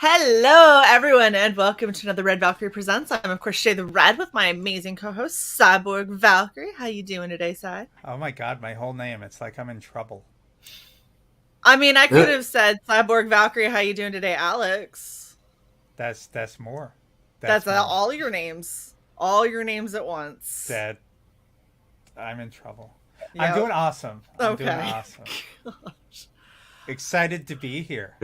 Hello, everyone, and welcome to another Red Valkyrie Presents. I'm, of course, Shae the Red with my amazing co-host, Cyborg Valkyrie. How you doing today, Cy? Oh my god, my whole name. It's like I'm in trouble. I mean, I could have said, Cyborg Valkyrie, how you doing today, Alex? That's more. That's more. all your names. All your names at once. I'm in trouble. Yep. I'm doing awesome. I'm Okay. doing awesome. Gosh. Excited to be here.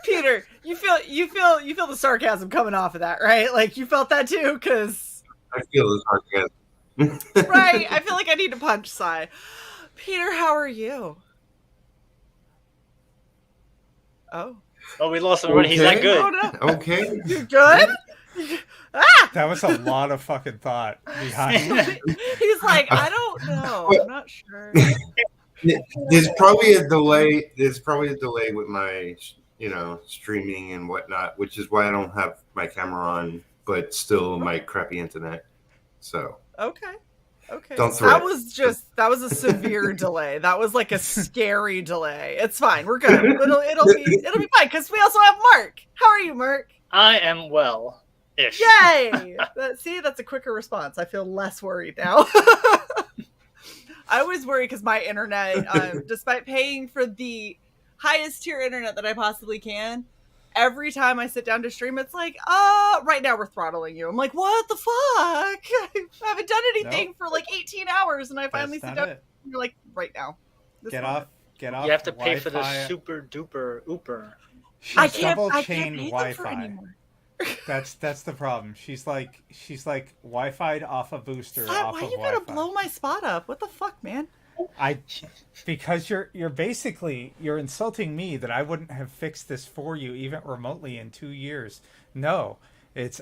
Peter, you feel the sarcasm coming off of that, right? Like you felt that too, because I feel the sarcasm. Right. I feel like I need to punch Cy. Peter, how are you? Oh, we lost him already. He's not good. Oh, no. Okay. You good? That was a lot of fucking thought behind it. He's like, I don't know. I'm not sure. There's probably a delay. With my, streaming and whatnot, which is why I don't have my camera on, but still my crappy internet. So Okay. Don't threat. That was a severe delay. That was like a scary delay. It's fine. We're good. It'll be fine because we also have Mark. How are you, Mark? I am well-ish. Yay! See, that's a quicker response. I feel less worried now. I always worry because my internet, despite paying for the highest tier internet that I possibly can, every time I sit down to stream, it's like, right now we're throttling you. I'm like, what the fuck? I haven't done anything for like 18 hours, and I finally sit down. And you're like, right now. Get off. You have to pay for the super duper ooper. I can't pay them for anymore. That's the problem. She's like Wi-Fi'd off a booster. Why are you gonna blow my spot up? What the fuck, man? Because you're basically insulting me that I wouldn't have fixed this for you even remotely in 2 years. No,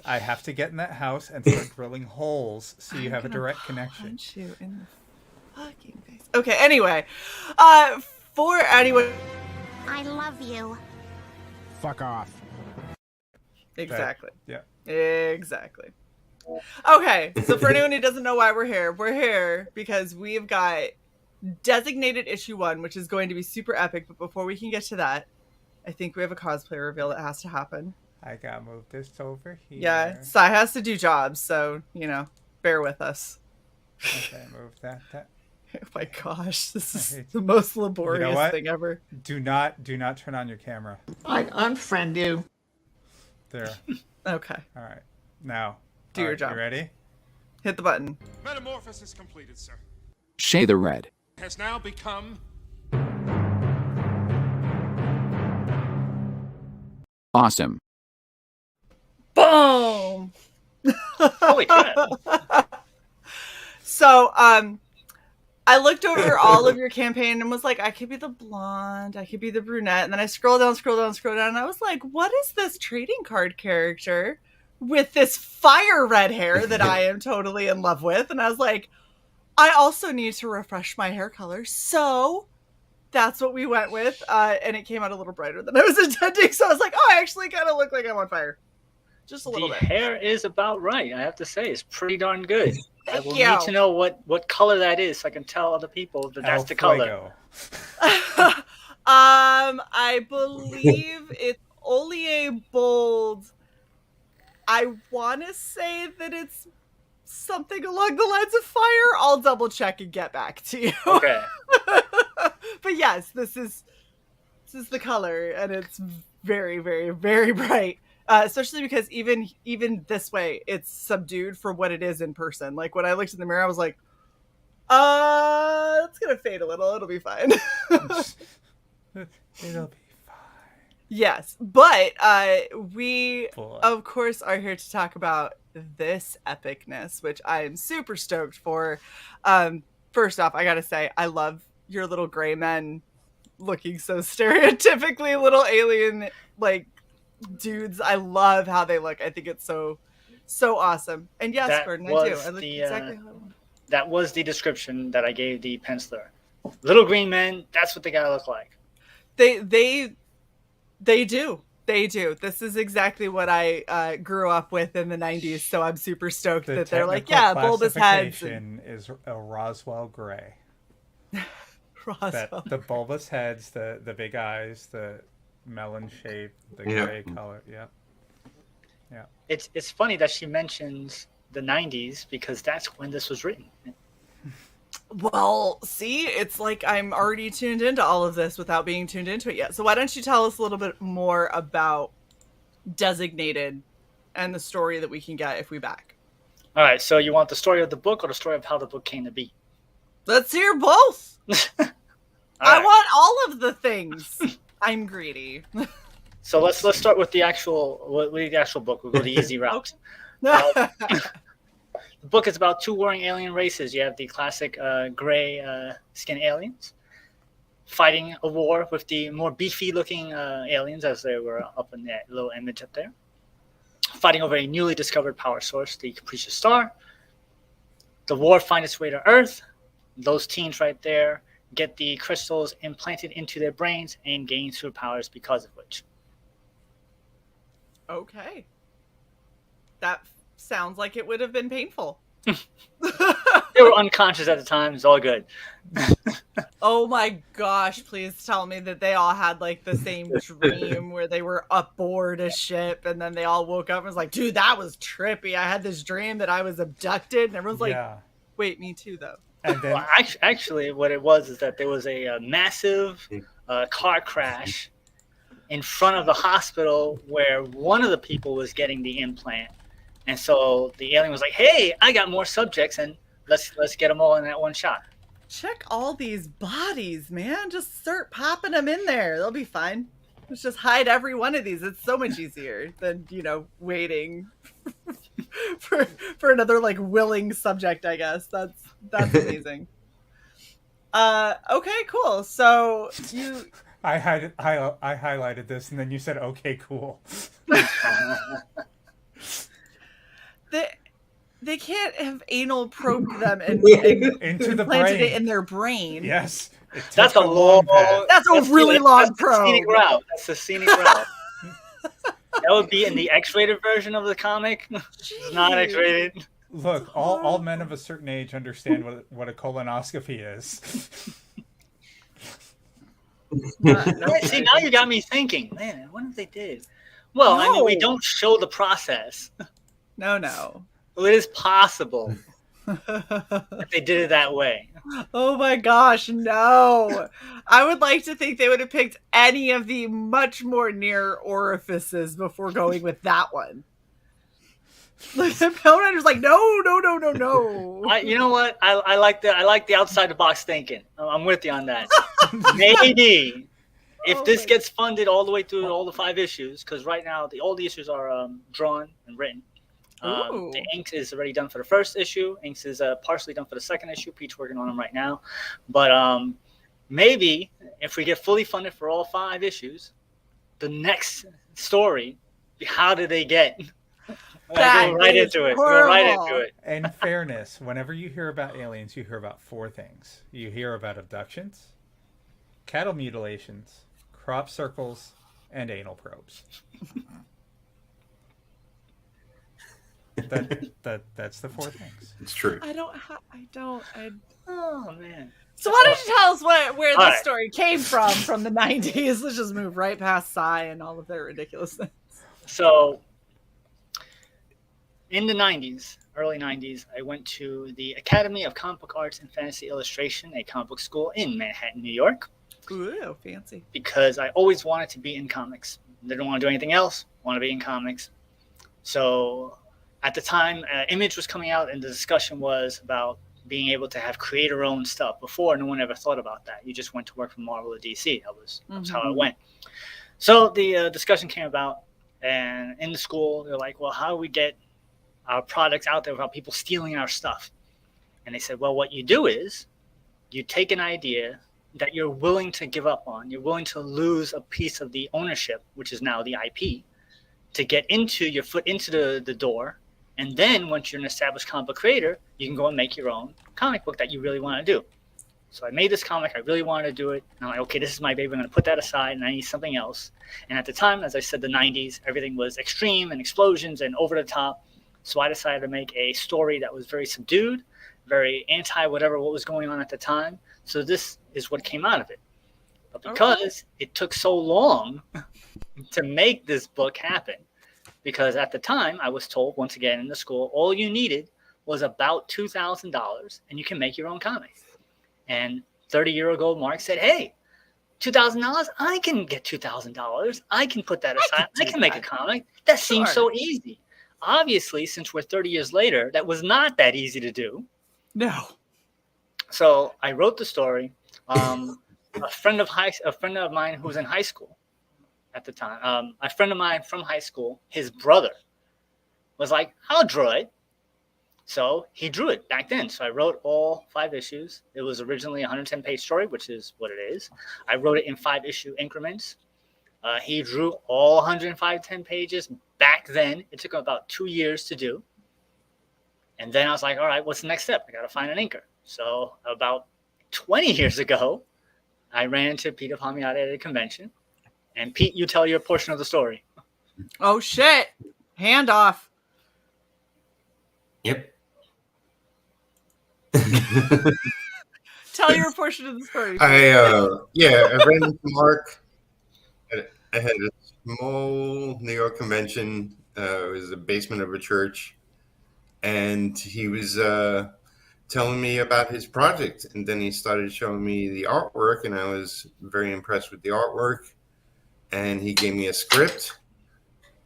I have to get in that house and start drilling holes so you have a direct connection. Punch you in the fucking face. Okay. Anyway, for anyone, I love you. Fuck off. Exactly. Yeah. Exactly. Okay, so for anyone who doesn't know why we're here because we've got designated issue 1, which is going to be super epic. But before we can get to that, I think we have a cosplay reveal that has to happen. I gotta move this over here. Yeah, Sai has to do jobs, so bear with us. Okay, move that. Oh my gosh, this is the most laborious thing ever. Do not turn on your camera. I unfriend you. There. Okay. All right. Now, do your job. You ready? Hit the button. Metamorphosis completed, sir. Shae the Red Has now become awesome. Boom! Holy crap. So, I looked over all of your campaign and was like, I could be the blonde, I could be the brunette. And then I scroll down, and I was like, what is this trading card character with this fire red hair that I am totally in love with? And I was like, I also need to refresh my hair color. So that's what we went with. And it came out a little brighter than I was intending. So I was like, I actually kind of look like I'm on fire. Just a little bit. The hair is about right, I have to say. It's pretty darn good. I will you. need to know what color that is so I can tell other people that that's the color. I believe it's only a bold. I want to say that it's something along the lines of fire. I'll double check and get back to you. Okay. But yes, this is the color, and it's very, very, very bright. Especially because even this way, it's subdued for what it is in person. Like when I looked in the mirror, I was like, it's gonna fade a little. It'll be fine. It'll be Yes, but we Boy. of course are here to talk about this epicness, which I am super stoked for. First off, I gotta say, I love your little gray men looking so stereotypically little alien like dudes. I love how they look. I think it's so awesome. And yes, That Gordon, I do. was I look the, exactly how I want. That was the description that I gave the penciler. Little green men, that's what they gotta look like. They do. They do. This is exactly what I grew up with in the 90s, so I'm super stoked that they're like, yeah, bulbous heads. Is a Roswell gray. Roswell. The bulbous heads, the big eyes, the melon shape, the gray color. Yeah. Yeah. It's funny that she mentions the 90s because that's when this was written. Well, see, it's like I'm already tuned into all of this without being tuned into it yet. So why don't you tell us a little bit more about Designated and the story that we can get if we back? All right, so you want the story of the book or the story of how the book came to be? Let's hear both. I right. want all of the things. I'm greedy. So let's start with the actual book. We'll go the easy route. The book is about two warring alien races. You have the classic gray skin aliens fighting a war with the more beefy-looking aliens, as they were up in that little image up there, fighting over a newly discovered power source, the Capricious Star. The war finds its way to Earth. Those teens right there get the crystals implanted into their brains and gain superpowers because of which. Okay. That sounds like it would have been painful. They were unconscious at the time. It's all good. Oh my gosh, please tell me that they all had like the same dream where they were aboard a ship and then they all woke up and was like, dude, that was trippy. I had this dream that I was abducted. And everyone's like, wait, me too, though. And then, Well, actually, what it was is that there was a massive car crash in front of the hospital where one of the people was getting the implant. And so the alien was like, hey, I got more subjects, and let's get them all in that one shot. Check all these bodies, man. Just start popping them in there. They'll be fine. Let's just hide every one of these. It's so much easier than, waiting for another like willing subject, I guess. That's amazing. Okay, cool. So I highlighted this, and then you said, "Okay, cool." They can't have anal probed them and into the implanted brain. it in their brain. Yes, That's a long. That's a really long probe. Scenic route. That's a scenic route. That would be in the X-rated version of the comic. It's not X-rated. Look, all men of a certain age understand what a colonoscopy is. See, now you got me thinking. Man, I wonder if they did. Well, I mean, we don't show the process. No. Well, it is possible if they did it that way. Oh my gosh, no. I would like to think they would have picked any of the much more near orifices before going with that one. Like the Pelrider's like, no. You know what? I like the outside the box thinking. I'm with you on that. Maybe if this gets funded all the way through all the 5 issues, because right now all the issues are drawn and written. The ink is already done for the first issue. Inks is partially done for the second issue. Pete's working on them right now. But maybe if we get fully funded for all 5 issues, the next story, how did they get? Go right into it. In fairness, whenever you hear about aliens, you hear about 4 things. You hear about abductions, cattle mutilations, crop circles, and anal probes. That's the 4 things. It's true. Oh man. So why don't you tell us where this story came from the 90s? Let's just move right past Psy and all of their ridiculous things. So in the 90s, early 90s, I went to the Academy of Comic Book Arts and Fantasy Illustration, a comic book school in Manhattan, New York. Ooh, fancy. Because I always wanted to be in comics. Didn't want to do anything else. Want to be in comics. So at the time, Image was coming out, and the discussion was about being able to have creator-owned stuff. Before, no one ever thought about that. You just went to work for Marvel or DC. That was how it went. So the discussion came about, and in the school, they're like, well, how do we get our products out there without people stealing our stuff? And they said, well, what you do is you take an idea that you're willing to give up on. You're willing to lose a piece of the ownership, which is now the IP, to get your foot into the door. And then once you're an established comic book creator, you can go and make your own comic book that you really want to do. So I made this comic. I really wanted to do it. And I'm like, okay, this is my baby. I'm going to put that aside, and I need something else. And at the time, as I said, the 90s, everything was extreme and explosions and over the top. So I decided to make a story that was very subdued, very anti-whatever what was going on at the time. So this is what came out of it. But because it took so long to make this book happen, because at the time I was told, once again in the school, all you needed was about $2,000 and you can make your own comic. And 30-year ago, Mark said, hey, $2,000, I can get $2,000. I can put that aside. I can make a comic. That seems so easy. Obviously, since we're 30 years later, that was not that easy to do. No. So I wrote the story. A friend of mine who was in high school at the time, a friend of mine from high school, his brother was like, I'll draw it. So he drew it back then. So I wrote all 5 issues. It was originally a 110-page story, which is what it is. I wrote it in 5-issue increments. He drew all 110 pages back then. It took him about 2 years to do. And then I was like, all right, what's the next step? I got to find an inker. So about 20 years ago, I ran into Peter Palmiotti at a convention. And Pete, you tell your portion of the story. Oh, shit. Hand off. Yep. Tell your portion of the story. I ran into Mark. I had a small New York convention. It was the basement of a church, and he was telling me about his project, and then he started showing me the artwork, and I was very impressed with the artwork. And he gave me a script,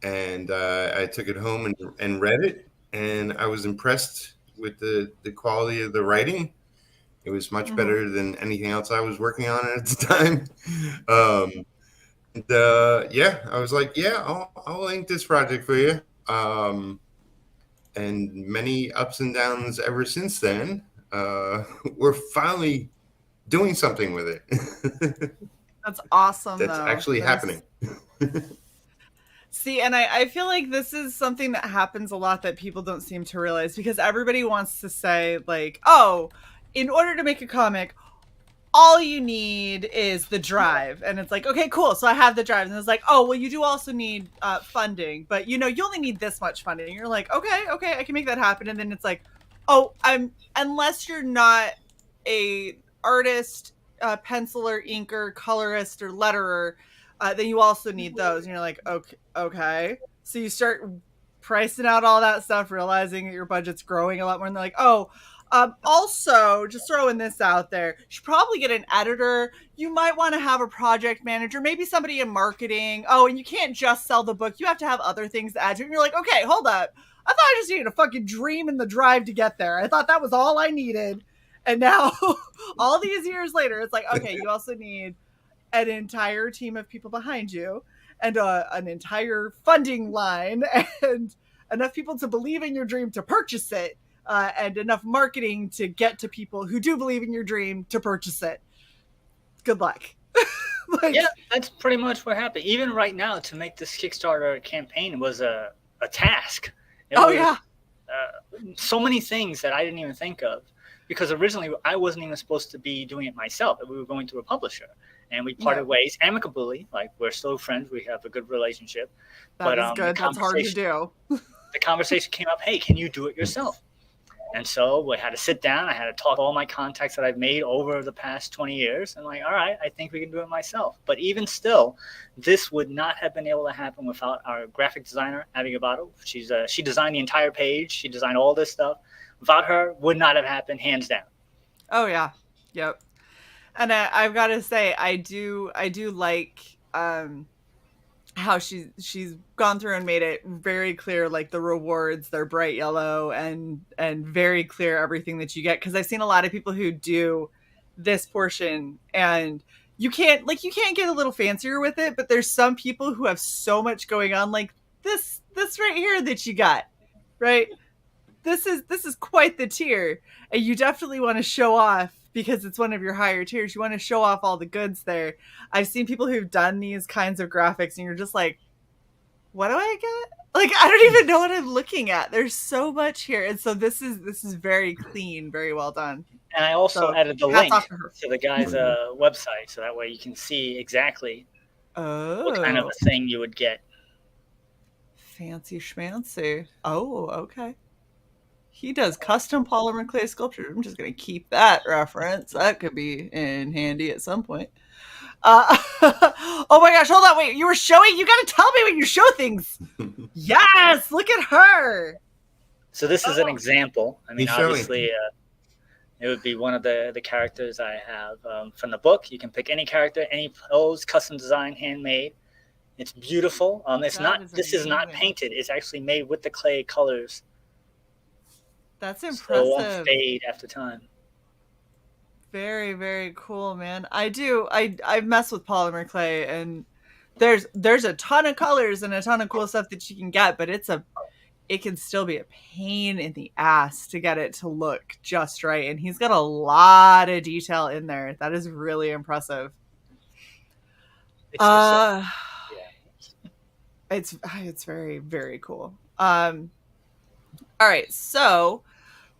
and I took it home and read it, and I was impressed with the quality of the writing. It was much better than anything else I was working on at the time. I was like, I'll link this project for you. And many ups and downs ever since then. We're finally doing something with it. That's awesome. That's actually happening. See, and I feel like this is something that happens a lot that people don't seem to realize, because everybody wants to say, like, oh, in order to make a comic, all you need is the drive. And it's like, okay, cool. So I have the drive. And it's like, oh, well, you do also need funding. But, you only need this much funding. You're like, okay, I can make that happen. And then it's like, oh, unless you're not a artist, penciler, inker, colorist, or letterer, then you also need those. And you're like, okay. So you start pricing out all that stuff, realizing that your budget's growing a lot more. And they're like, oh, also, just throwing this out there, you should probably get an editor. You might want to have a project manager, maybe somebody in marketing. Oh, and you can't just sell the book. You have to have other things to add to it. And you're like, okay, hold up. I thought I just needed a fucking dream and the drive to get there. I thought that was all I needed. And now, all these years later, it's like, okay, you also need an entire team of people behind you, and an entire funding line, and enough people to believe in your dream to purchase it, and enough marketing to get to people who do believe in your dream to purchase it. Good luck. Yeah, that's pretty much what happened. Even right now, to make this Kickstarter campaign was a task. So many things that I didn't even think of, because originally I wasn't even supposed to be doing it myself. We were going through a publisher, and we parted ways amicably. Like, we're still friends. We have a good relationship. That is good. That's hard to do. The conversation came up, hey, can you do it yourself? And so we had to sit down. I had to talk to all my contacts that I've made over the past 20 years. I'm like, all right, I think we can do it myself. But even still, this would not have been able to happen without our graphic designer, Abby Gabato. She designed the entire page. She designed all this stuff. Without her, would not have happened, hands down. Oh, yeah. Yep. And I've got to say, I do like how she's gone through and made it very clear, like the rewards, they're bright yellow and very clear everything that you get. Because I've seen a lot of people who do this portion and you can't get a little fancier with it, but there's some people who have so much going on, like this right here that you got, right? This is quite the tier, and you definitely want to show off because it's one of your higher tiers. You want to show off all the goods there. I've seen people who've done these kinds of graphics and you're just like, what do I get? Like, I don't even know what I'm looking at. There's so much here. And so this is very clean, very well done. And I also added the link to the guy's website, so that way you can see exactly what kind of a thing you would get. Fancy schmancy. Oh, okay. He does custom polymer clay sculpture. I'm just going to keep that reference. That could be in handy at some point. Oh my gosh, hold on, wait. You were showing? You got to tell me when you show things. Yes, look at her. So this is an example. I mean, obviously, it would be one of the characters I have from the book. You can pick any character, any pose, custom design, handmade. It's beautiful. This is not painted. It's actually made with the clay colors. That's impressive. So it won't fade after time. Very, very cool, man. I mess with polymer clay, and there's a ton of colors and a ton of cool stuff that you can get, but it can still be a pain in the ass to get it to look just right. And he's got a lot of detail in there. That is really impressive. It's very, very cool. All right, so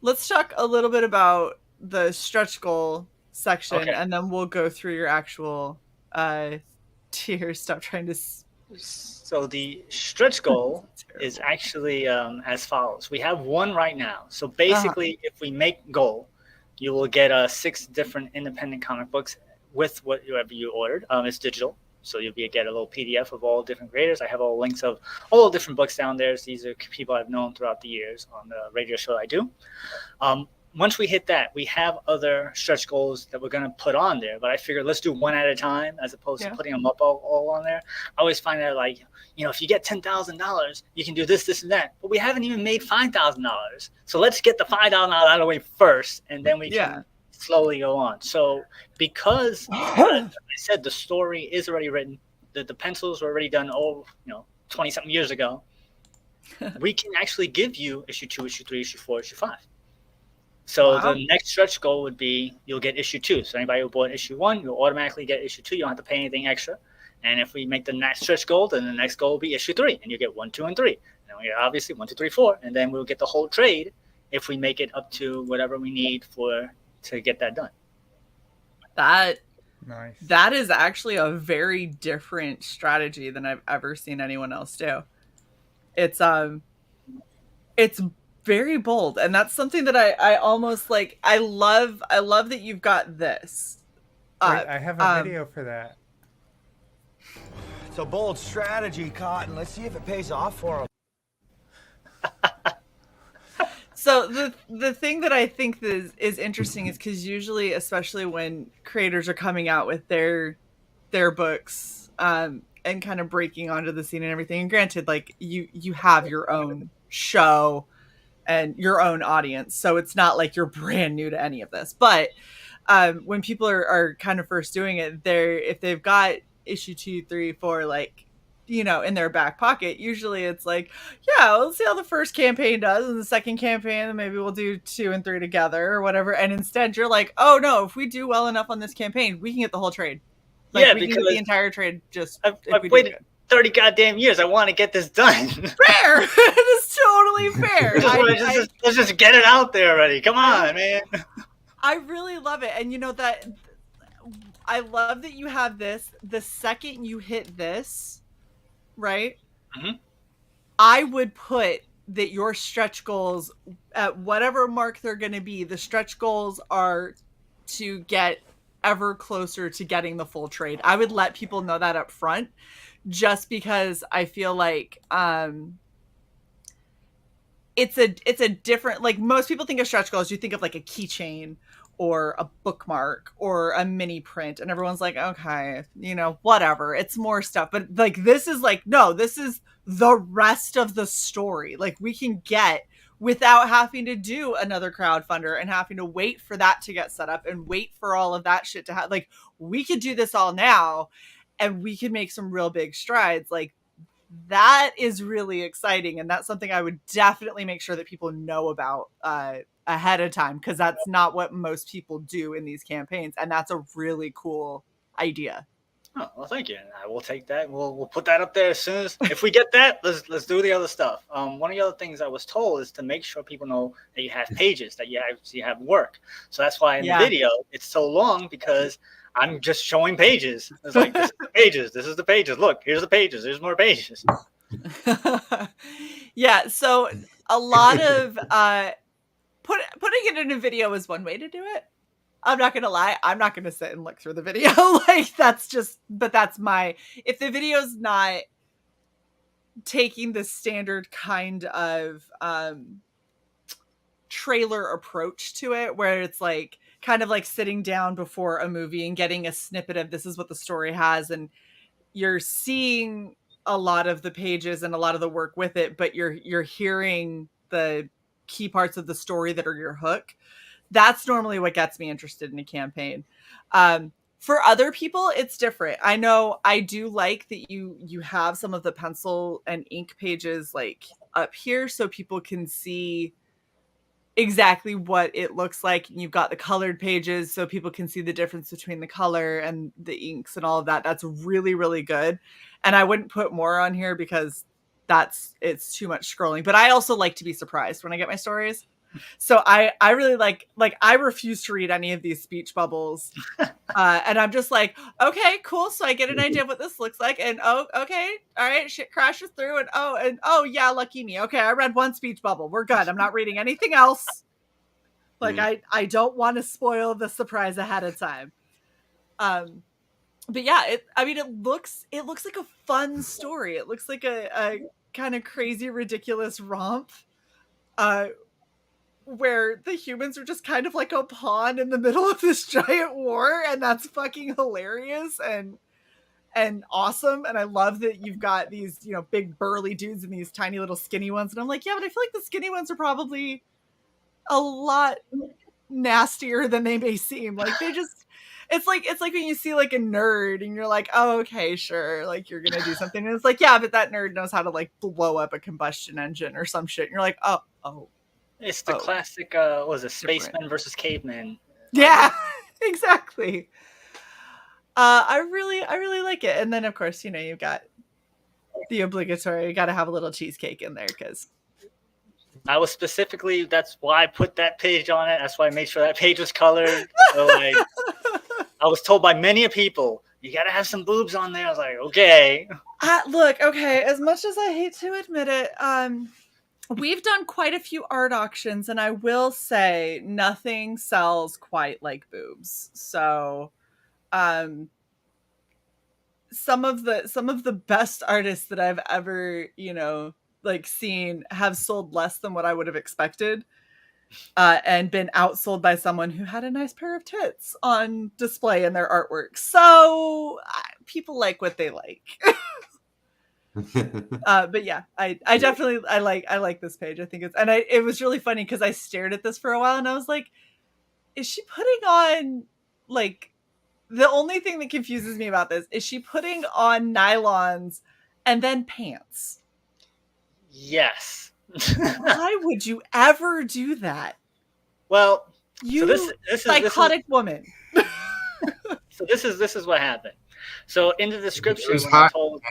let's talk a little bit about the stretch goal section, and then we'll go through your actual tiers. Stop trying to. So the stretch goal is actually as follows. We have one right now. So basically, if we make goal, you will get 6 different independent comic books with whatever you ordered. It's digital. So you'll get a little PDF of all different creators. I have all links of all the different books down there. So these are people I've known throughout the years on the radio show I do. Once we hit that, we have other stretch goals that we're going to put on there. But I figured let's do one at a time as opposed to putting them up all on there. I always find that, like, if you get $10,000, you can do this, this, and that. But we haven't even made $5,000. So let's get the $5,000 out of the way first, and then we can slowly go on. So because I said the story is already written, the pencils were already done 20-something years ago, we can actually give you issue 2, issue 3, issue 4, issue 5. So the next stretch goal would be you'll get issue 2. So anybody who bought issue 1, you'll automatically get issue 2. You don't have to pay anything extra. And if we make the next stretch goal, then the next goal will be issue 3, and you get 1, 2, and 3. And then we get obviously 1, 2, 3, 4, and then we'll get the whole trade if we make it up to whatever we need to get that done. That is actually a very different strategy than I've ever seen anyone else do. It's very bold, and that's something that I almost like. I love that you've got this. I have a video for that. It's a bold strategy, Cotton. Let's see if it pays off for him. So the thing that I think is interesting is because usually, especially when creators are coming out with their books and kind of breaking onto the scene and everything, and granted, like you have your own show and your own audience, so it's not like you're brand new to any of this. But when people are kind of first doing it, if they've got issue 2, 3, 4, like, in their back pocket, usually it's like, let's see how the first campaign does, and the second campaign, maybe we'll do 2 and 3 together or whatever. And instead you're like, oh no, if we do well enough on this campain, we can get the whole trade. Like, we can get the entire trade. Just I've waited 30 goddamn years. I want to get this done. Fair. It is totally fair. Let's just get it out there already. Come on, man. I really love it. And that I love that you have this. The second you hit this, right? Mm-hmm. I would put that your stretch goals, at whatever mark they're going to be, the stretch goals are to get ever closer to getting the full trade. I would let people know that up front, just because I feel like it's a different, like, most people think of stretch goals, you think of like a keychain or a bookmark or a mini print, and everyone's like, okay, whatever, it's more stuff. But like, this is like, no, this is the rest of the story. Like, we can get without having to do another crowdfunder and having to wait for that to get set up and wait for all of that shit to happen. Like, we could do this all now and we can make some real big strides. Like, that is really exciting, and that's something I would definitely make sure that people know about ahead of time, because that's not what most people do in these campaigns, and that's a really cool idea. Oh, well, thank you. And I will take that. We'll put that up there as soon as, if we get that, let's do the other stuff. One of the other things I was told is to make sure people know that you have pages, that you have work. So that's why in the video it's so long, because I'm just showing pages. It's like, this is the pages. This is the pages. Look, here's the pages. There's more pages. Yeah. So a lot of putting it in a video is one way to do it. I'm not going to lie. I'm not going to sit and look through the video. Like, that's my, if the video's not taking the standard kind of trailer approach to it, where it's like kind of like sitting down before a movie and getting a snippet of this is what the story has, and you're seeing a lot of the pages and a lot of the work with it, but you're hearing the key parts of the story that are your hook. That's normally what gets me interested in a campaign. For other people, it's different. I know I do like that you have some of the pencil and ink pages like up here so people can see exactly what it looks like. And you've got the colored pages so people can see the difference between the color and the inks and all of that. That's really, really good. And I wouldn't put more on here because it's too much scrolling. But I also like to be surprised when I get my stories. So I really like I refuse to read any of these speech bubbles. And I'm just like, okay, cool. So I get an idea of what this looks like. And okay. All right. Shit crashes through. And yeah, lucky me. Okay. I read one speech bubble. We're good. I'm not reading anything else. Like, I don't want to spoil the surprise ahead of time. But yeah, it looks like a fun story. It looks like a kind of crazy, ridiculous romp. Where the humans are just kind of like a pawn in the middle of this giant war, and that's fucking hilarious and awesome. And I love that you've got these, big burly dudes and these tiny little skinny ones. And I'm like, yeah, but I feel like the skinny ones are probably a lot nastier than they may seem. Like, they just, it's like when you see like a nerd and you're like, oh, okay, sure, like you're gonna do something, and it's like, yeah, but that nerd knows how to like blow up a combustion engine or some shit, and you're like, oh. It's the classic, what was it, spacemen versus cavemen. Yeah, exactly. I really like it. And then, of course, you've got the obligatory, you got to have a little cheesecake in there, because I was specifically, that's why I put that page on it. That's why I made sure that page was colored. So, I was told by many people, you got to have some boobs on there. I was like, okay. Look, okay, as much as I hate to admit it, we've done quite a few art auctions, and I will say nothing sells quite like boobs. So, some of the best artists that I've ever, seen have sold less than what I would have expected, and been outsold by someone who had a nice pair of tits on display in their artwork. So, people like what they like. But yeah, I definitely I like this page. I think it was really funny because I stared at this for a while and I was like, is she putting on, like, the only thing that confuses me about this is she putting on nylons and then pants? Yes. Why would you ever do that? Well, you so this psychotic woman. So this is what happened. So in the description, when I told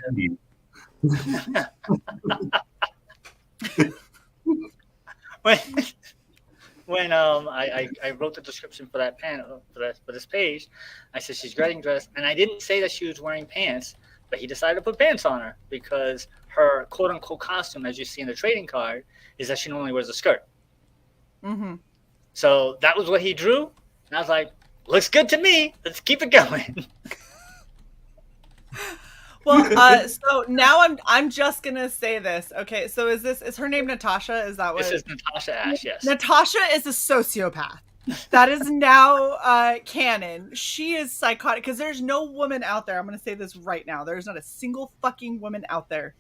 when I wrote the description for that panel for this page, I said she's getting dressed, and I didn't say that she was wearing pants, but he decided to put pants on her because her quote unquote costume, as you see in the trading card, is that she normally wears a skirt. Mm-hmm. So that was what he drew, and I was like, looks good to me. Let's keep it going. Well, so now I'm just gonna say this. Okay, so is her name Natasha? Is that what? This is Natasha Ash, yes. Natasha is a sociopath. That is now canon. She is psychotic because there's no woman out there. I'm going to say this right now. There's not a single fucking woman out there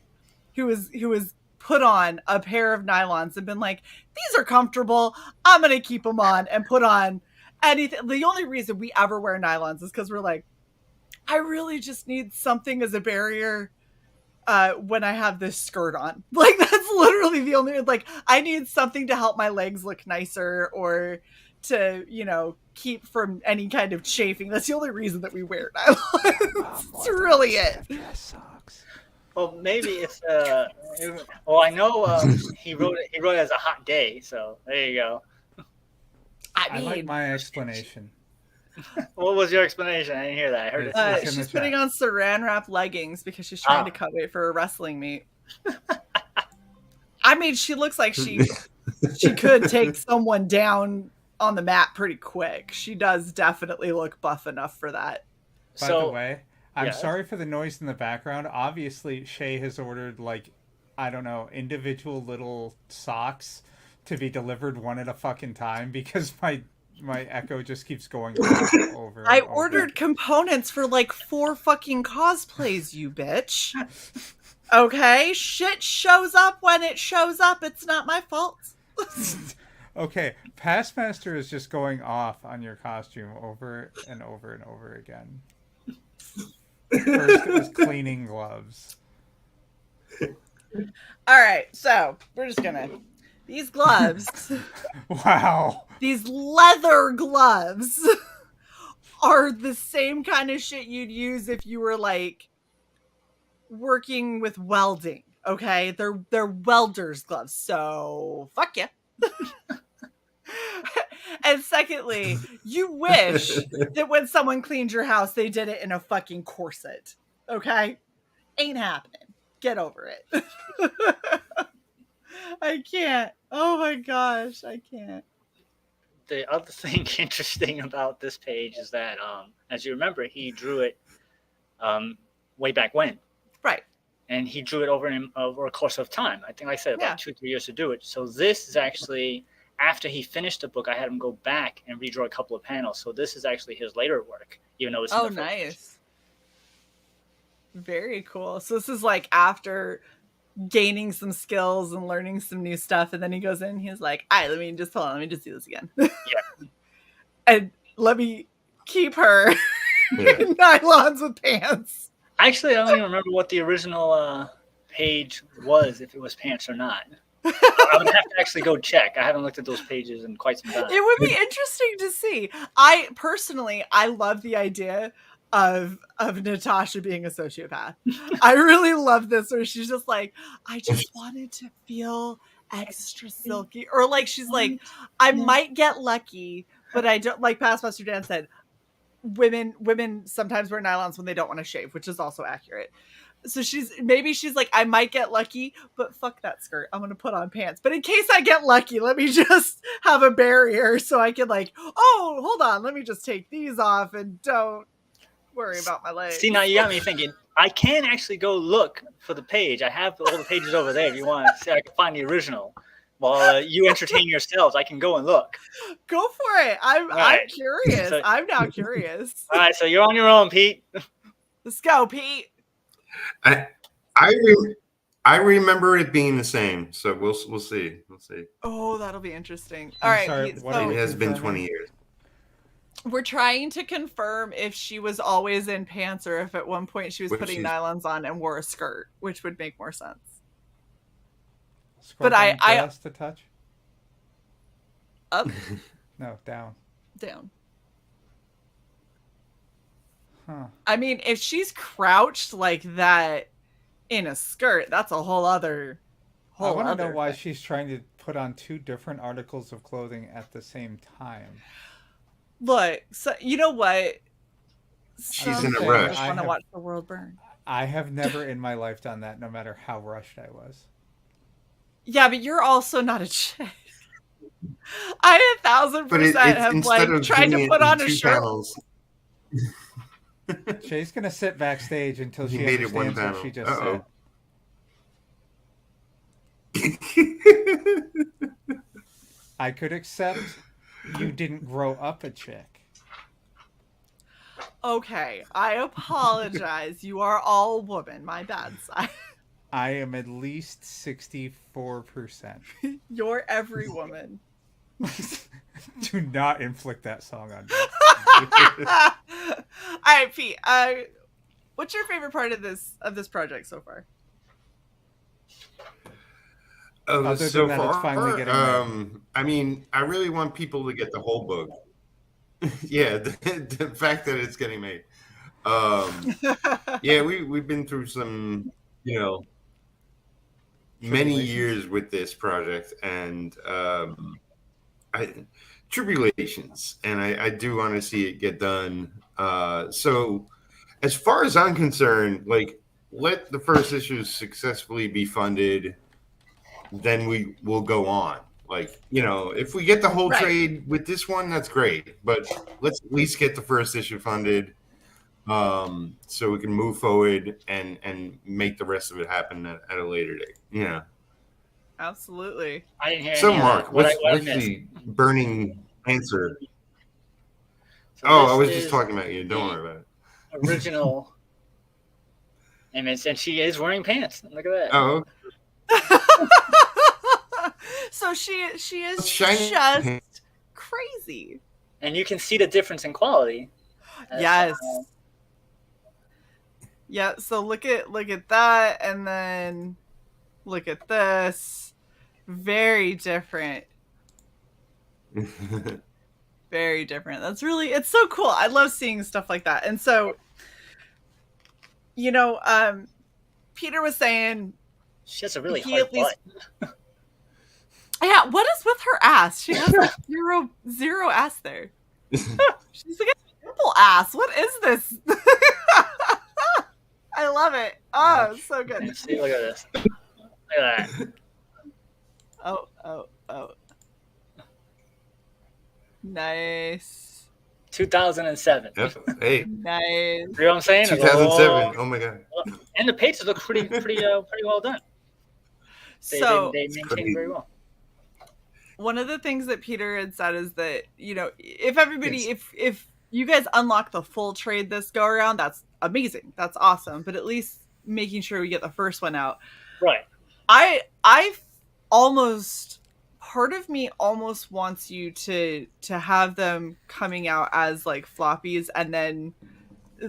who is put on a pair of nylons and been like, these are comfortable. I'm going to keep them on and put on anything. The only reason we ever wear nylons is because we're like, I really just need something as a barrier when I have this skirt on. Like, that's literally the only, like, I need something to help my legs look nicer or to, keep from any kind of chafing. That's the only reason that we wear nylons. That's really it. Well, maybe it's well, I know he wrote it as a hot day, so there you go. I like my explanation. What was your explanation? I didn't hear that. I heard it. She's putting on saran wrap leggings because she's trying to cut weight for a wrestling meet. I mean, she looks like she could take someone down on the mat pretty quick. She does definitely look buff enough for that. By the way, I'm sorry for the noise in the background. Obviously, Shae has ordered, like, I don't know, individual little socks to be delivered one at a fucking time because my echo just keeps going over. I ordered components for like 4 fucking cosplays, you bitch. Okay? Shit shows up when it shows up. It's not my fault. Okay, Passmaster is just going off on your costume over and over and over again. First it was cleaning gloves. Alright, so we're just gonna... These gloves... Wow. These leather gloves are the same kind of shit you'd use if you were, like, working with welding, okay? They're welder's gloves, so fuck yeah. And secondly, you wish that when someone cleaned your house, they did it in a fucking corset, okay? Ain't happening. Get over it. I can't. Oh my gosh, I can't. The other thing interesting about this page is that, as you remember, he drew it way back when. Right. And he drew it over a course of time. I think, like I said, about 2-3 years to do it. So this is actually, after he finished the book, I had him go back and redraw a couple of panels. So this is actually his later work, even though it's in the first nice. page. Very cool. So this is like after gaining some skills and learning some new stuff, and then he goes in and he's like, all right, let me just do this again. Yeah. And let me keep her in nylons with pants. Actually, I don't even remember what the original page was, if it was pants or not. I would have to actually go check. I haven't looked at those pages in quite some time. It would be interesting to see. I love the idea of Natasha being a sociopath. I really love this, where she's just like, I just wanted to feel extra silky, or like she's like, I might get lucky, but I don't, like Past Master Dan said, women sometimes wear nylons when they don't want to shave, which is also accurate. So she's like, I might get lucky, but fuck that skirt. I'm going to put on pants. But in case I get lucky, let me just have a barrier so I can like, oh, hold on. Let me just take these off and don't worry about my legs. See, now you got me thinking, I can actually go look for the page. I have all the pages over there. If you want to see, I can find the original. While you entertain yourselves, I can go and look. Go for it. I'm curious. So, I'm now curious. All right, so you're on your own, Pete. Let's go, Pete. I remember it being the same, so we'll see. Oh, that'll be interesting. All right, sorry, Pete, so it has been 20 years. We're trying to confirm if she was always in pants or if at one point she was putting nylons on and wore a skirt, which would make more sense. But I to touch up. No, down. Huh. I mean, if she's crouched like that in a skirt, that's a whole other. I want to know why she's trying to put on 2 different articles of clothing at the same time. Look, so you know what? She's in a rush. I just want to watch the world burn. I have never in my life done that, no matter how rushed I was. Yeah, but you're also not a chick. I 1,000% have like tried to put on a shirt. Shae's gonna sit backstage until she understands what she just said. I could accept you didn't grow up a chick. Okay, I apologize. You are all woman. My bad side. I am at least 64%. You're every woman. Do not inflict that song on me. All right, Pete. What's your favorite part of this project so far? Other so than that, it's far, finally getting made. I mean, I really want people to get the whole book. Yeah, the fact that it's getting made. Yeah, we've been through some, many years with this project, and tribulations, and I do want to see it get done. So, as far as I'm concerned, like, let the first issue successfully be funded, then we will go on. Like, if we get the whole trade with this one, that's great. But let's at least get the first issue funded, so we can move forward and make the rest of it happen at a later date. Yeah. Absolutely. I didn't hear So, any Mark, of that. what's the burning answer? So I was this just is talking about you. Don't worry about it. Original image, and she is wearing pants. Look at that. Oh, So she is Shiny just pants. crazy. And you can see the difference in quality. Yes. Yeah, so look at that, and then look at this. Very different. Very different. It's so cool. I love seeing stuff like that. And so, Peter was saying she has a really hard butt. Yeah, what is with her ass? She has like zero ass there. She's like a simple ass. What is this? I love it. Oh, it's so good. See, look at this. Look at that. Oh. Nice. 2007. Yep. Hey. Nice. You know what I'm saying? 2007. Oh my god. And the pages look pretty well done. They maintain very well. One of the things that Peter had said is that, if everybody, if you guys unlock the full trade this go around, that's amazing. That's awesome. But at least making sure we get the first one out. Right. Part of me almost wants you to have them coming out as like floppies, and then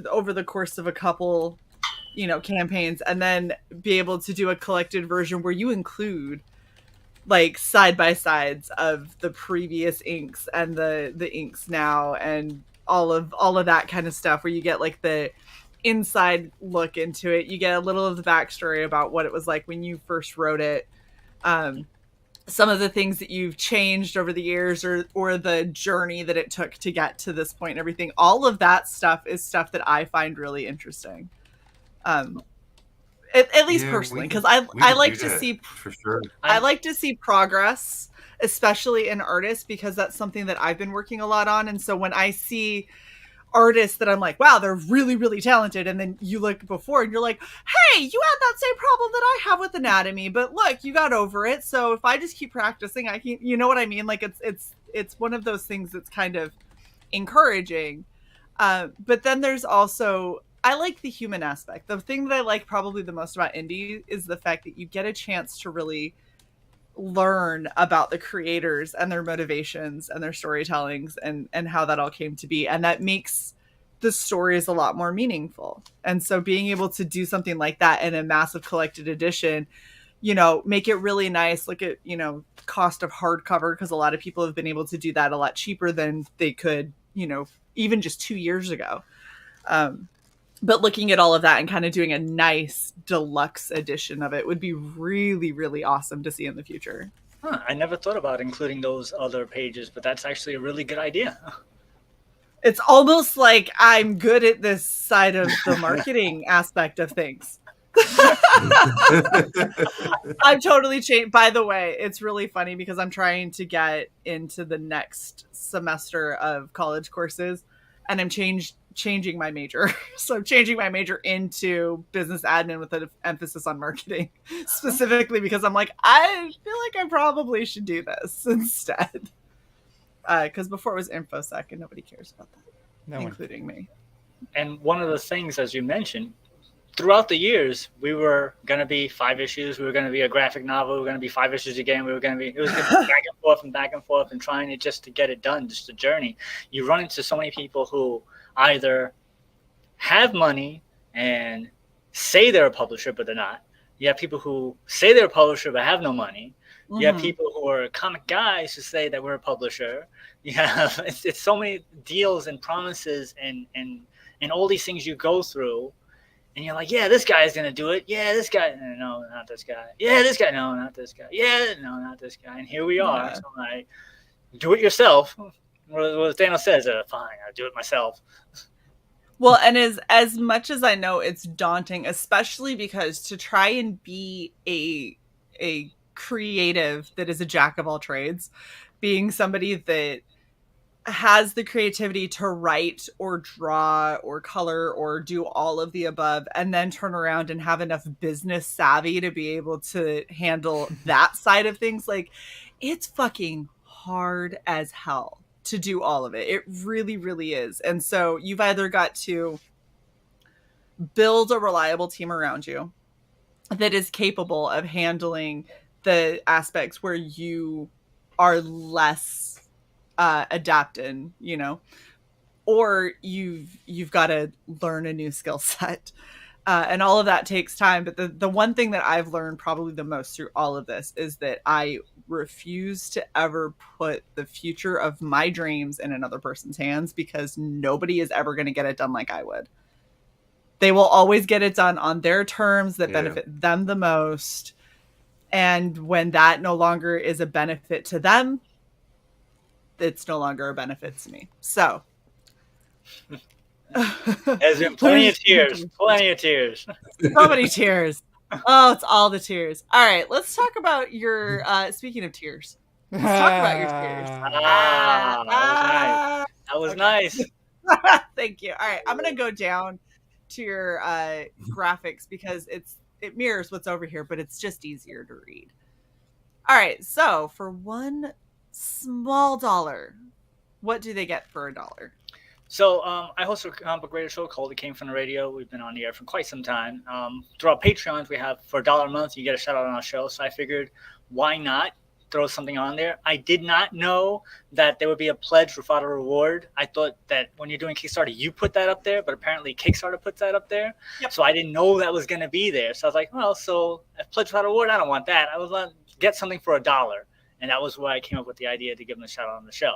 over the course of a couple, campaigns, and then be able to do a collected version where you include like side by sides of the previous inks and the inks now, and all of that kind of stuff, where you get like the inside look into it. You get a little of the backstory about what it was like when you first wrote it. Some of the things that you've changed over the years, or the journey that it took to get to this point and everything. All of that stuff is stuff that I find really interesting. At least personally, because I like to see, for sure. I like to see progress, especially in artists, because that's something that I've been working a lot on. And so when I see artists that I'm like, wow, they're really, really talented, and then you look before and you're like, hey, you had that same problem that I have with anatomy, but look, you got over it. So if I just keep practicing, I can, you know what I mean? Like it's one of those things that's kind of encouraging. But then there's also, I like the human aspect. The thing that I like probably the most about indie is the fact that you get a chance to really learn about the creators and their motivations and their storytellings and how that all came to be. And that makes the stories a lot more meaningful. And so being able to do something like that in a massive collected edition, make it really nice. Look at, cost of hardcover, because a lot of people have been able to do that a lot cheaper than they could, even just 2 years ago. But looking at all of that and kind of doing a nice deluxe edition of it would be really, really awesome to see in the future. I never thought about including those other pages, but that's actually a really good idea. It's almost like I'm good at this side of the marketing aspect of things. I've totally changed. By the way, it's really funny because I'm trying to get into the next semester of college courses, and I'm changing my major. So I'm changing my major into business admin with an emphasis on marketing, specifically because I'm like, I feel like I probably should do this instead. because before it was InfoSec and nobody cares about that, No one. including me. And one of the things, as you mentioned, throughout the years, we were going to be 5 issues. We were going to be a graphic novel. We were going to be 5 issues again. It was going to be back and forth and trying to get it done, just a journey. You run into so many people who either have money and say they're a publisher, but they're not. You have people who say they're a publisher, but have no money. You have people who are comic guys who say that we're a publisher. You have, it's so many deals and promises and all these things you go through. And you're like, yeah, this guy's going to do it. Yeah, this guy. No, not this guy. Yeah, this guy. No, not this guy. Yeah, no, not this guy. And here we are. Yeah. So like, do it yourself. What Daniel says, fine, I'll do it myself. Well, and as much as I know it's daunting, especially because to try and be a creative that is a jack of all trades, being somebody that has the creativity to write or draw or color or do all of the above, and then turn around and have enough business savvy to be able to handle that side of things, like, it's fucking hard as hell to do all of it. It really, really is. And so you've either got to build a reliable team around you that is capable of handling the aspects where you are less adapting, or you've got to learn a new skill set, and all of that takes time. But the one thing that I've learned probably the most through all of this is that I refuse to ever put the future of my dreams in another person's hands, because nobody is ever going to get it done like I would. They will always get it done on their terms that benefit them the most, and when that no longer is a benefit to them, it's no longer a benefit to me. So there's been plenty of tears. So many tears. Oh, it's all the tears. All right, let's talk about your speaking of tears, let's talk about your tears. That was nice. Thank you. All right, I'm gonna go down to your graphics because it mirrors what's over here, but it's just easier to read. All right, so for $1 small dollar, what do they get for $1? So I host a comic book radio show called It Came From the Radio. We've been on the air for quite some time. Through our Patreons, we have for $1 a month, you get a shout out on our show. So I figured, why not throw something on there? I did not know that there would be a pledge without a reward. I thought that when you're doing Kickstarter, you put that up there, but apparently Kickstarter puts that up there. Yep. So I didn't know that was going to be there. So I was like, well, so a pledge without a reward, I don't want that. I was going to get something for $1. And that was why I came up with the idea to give them a shout out on the show.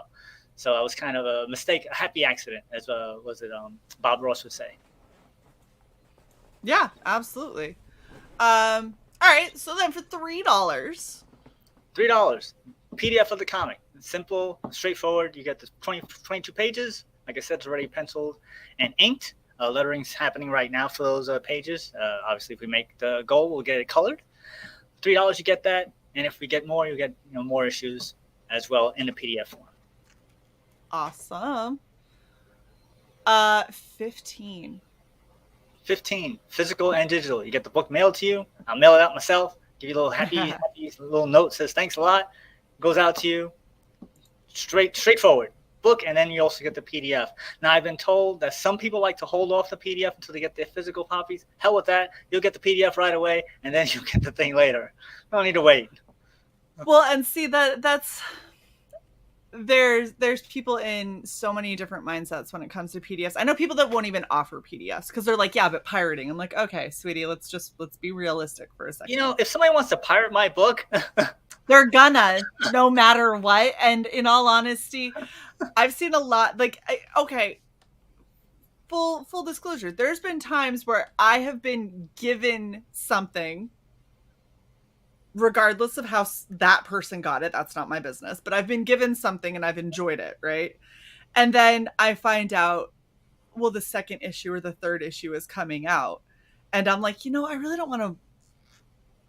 So that was kind of a mistake, a happy accident, as Bob Ross would say. Yeah, absolutely. All right, so then for $3, $3, PDF of the comic. It's simple, straightforward. You get the 22 pages. Like I said, it's already penciled and inked. Lettering's happening right now for those pages. Obviously, if we make the goal, we'll get it colored. $3, you get that. And if we get more, you get more issues as well in the PDF form. Awesome. 15. 15, physical and digital. You get the book mailed to you. I'll mail it out myself. Give you a little happy little note, says thanks a lot. Goes out to you. Straightforward book, and then you also get the PDF. Now, I've been told that some people like to hold off the PDF until they get their physical copies. Hell with that. You'll get the PDF right away, and then you'll get the thing later. You don't need to wait. Well, and see that's there's people in so many different mindsets when it comes to PDFs. I know people that won't even offer PDFs because they're like, yeah, but pirating. I'm like, okay, sweetie, let's be realistic for a second. If somebody wants to pirate my book, they're gonna, no matter what. And in all honesty, I've seen a lot. Full disclosure, there's been times where I have been given something, regardless of how that person got it. That's not my business, but I've been given something and I've enjoyed it, right? And then I find out, well, the second issue or the third issue is coming out, and I'm like, I really don't want to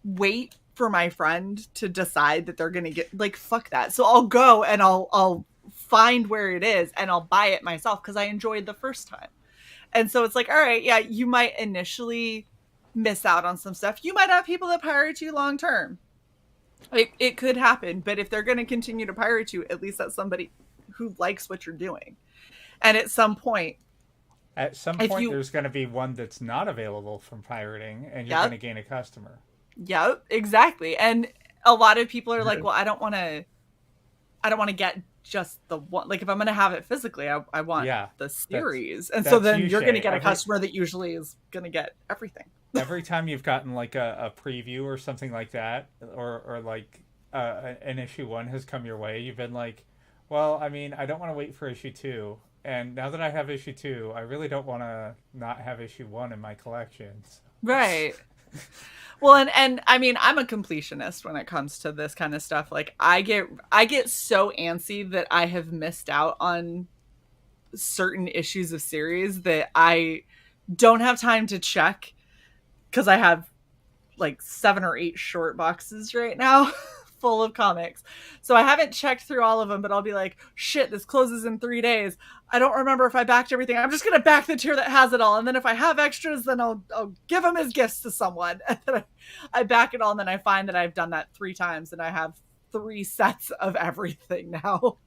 wait for my friend to decide that they're gonna get, like, fuck that. So I'll go and I'll find where it is and I'll buy it myself because I enjoyed the first time. And so it's like, all right, yeah, you might initially miss out on some stuff. You might have people that pirate you long term. It could happen, but if they're going to continue to pirate you, at least that's somebody who likes what you're doing. And at some point, there's going to be one that's not available from pirating, and you're going to gain a customer. Yep, exactly. And a lot of people are like, well, I don't want to get just the one. Like, if I'm going to have it physically, I want the series. And so then you're going to get a customer that usually is going to get everything. Every time you've gotten like a preview or something like that, or like an issue 1 has come your way, you've been like, well, I mean, I don't want to wait for issue 2. And now that I have issue 2, I really don't want to not have issue 1 in my collections. Right. Well, and I mean, I'm a completionist when it comes to this kind of stuff. Like, I get so antsy that I have missed out on certain issues of series that I don't have time to check, because I have like 7 or 8 short boxes right now full of comics. So I haven't checked through all of them, but I'll be like, shit, this closes in 3 days. I don't remember if I backed everything. I'm just going to back the tier that has it all. And then if I have extras, then I'll give them as gifts to someone. And then I back it all. And then I find that I've done that 3 times and I have 3 sets of everything now.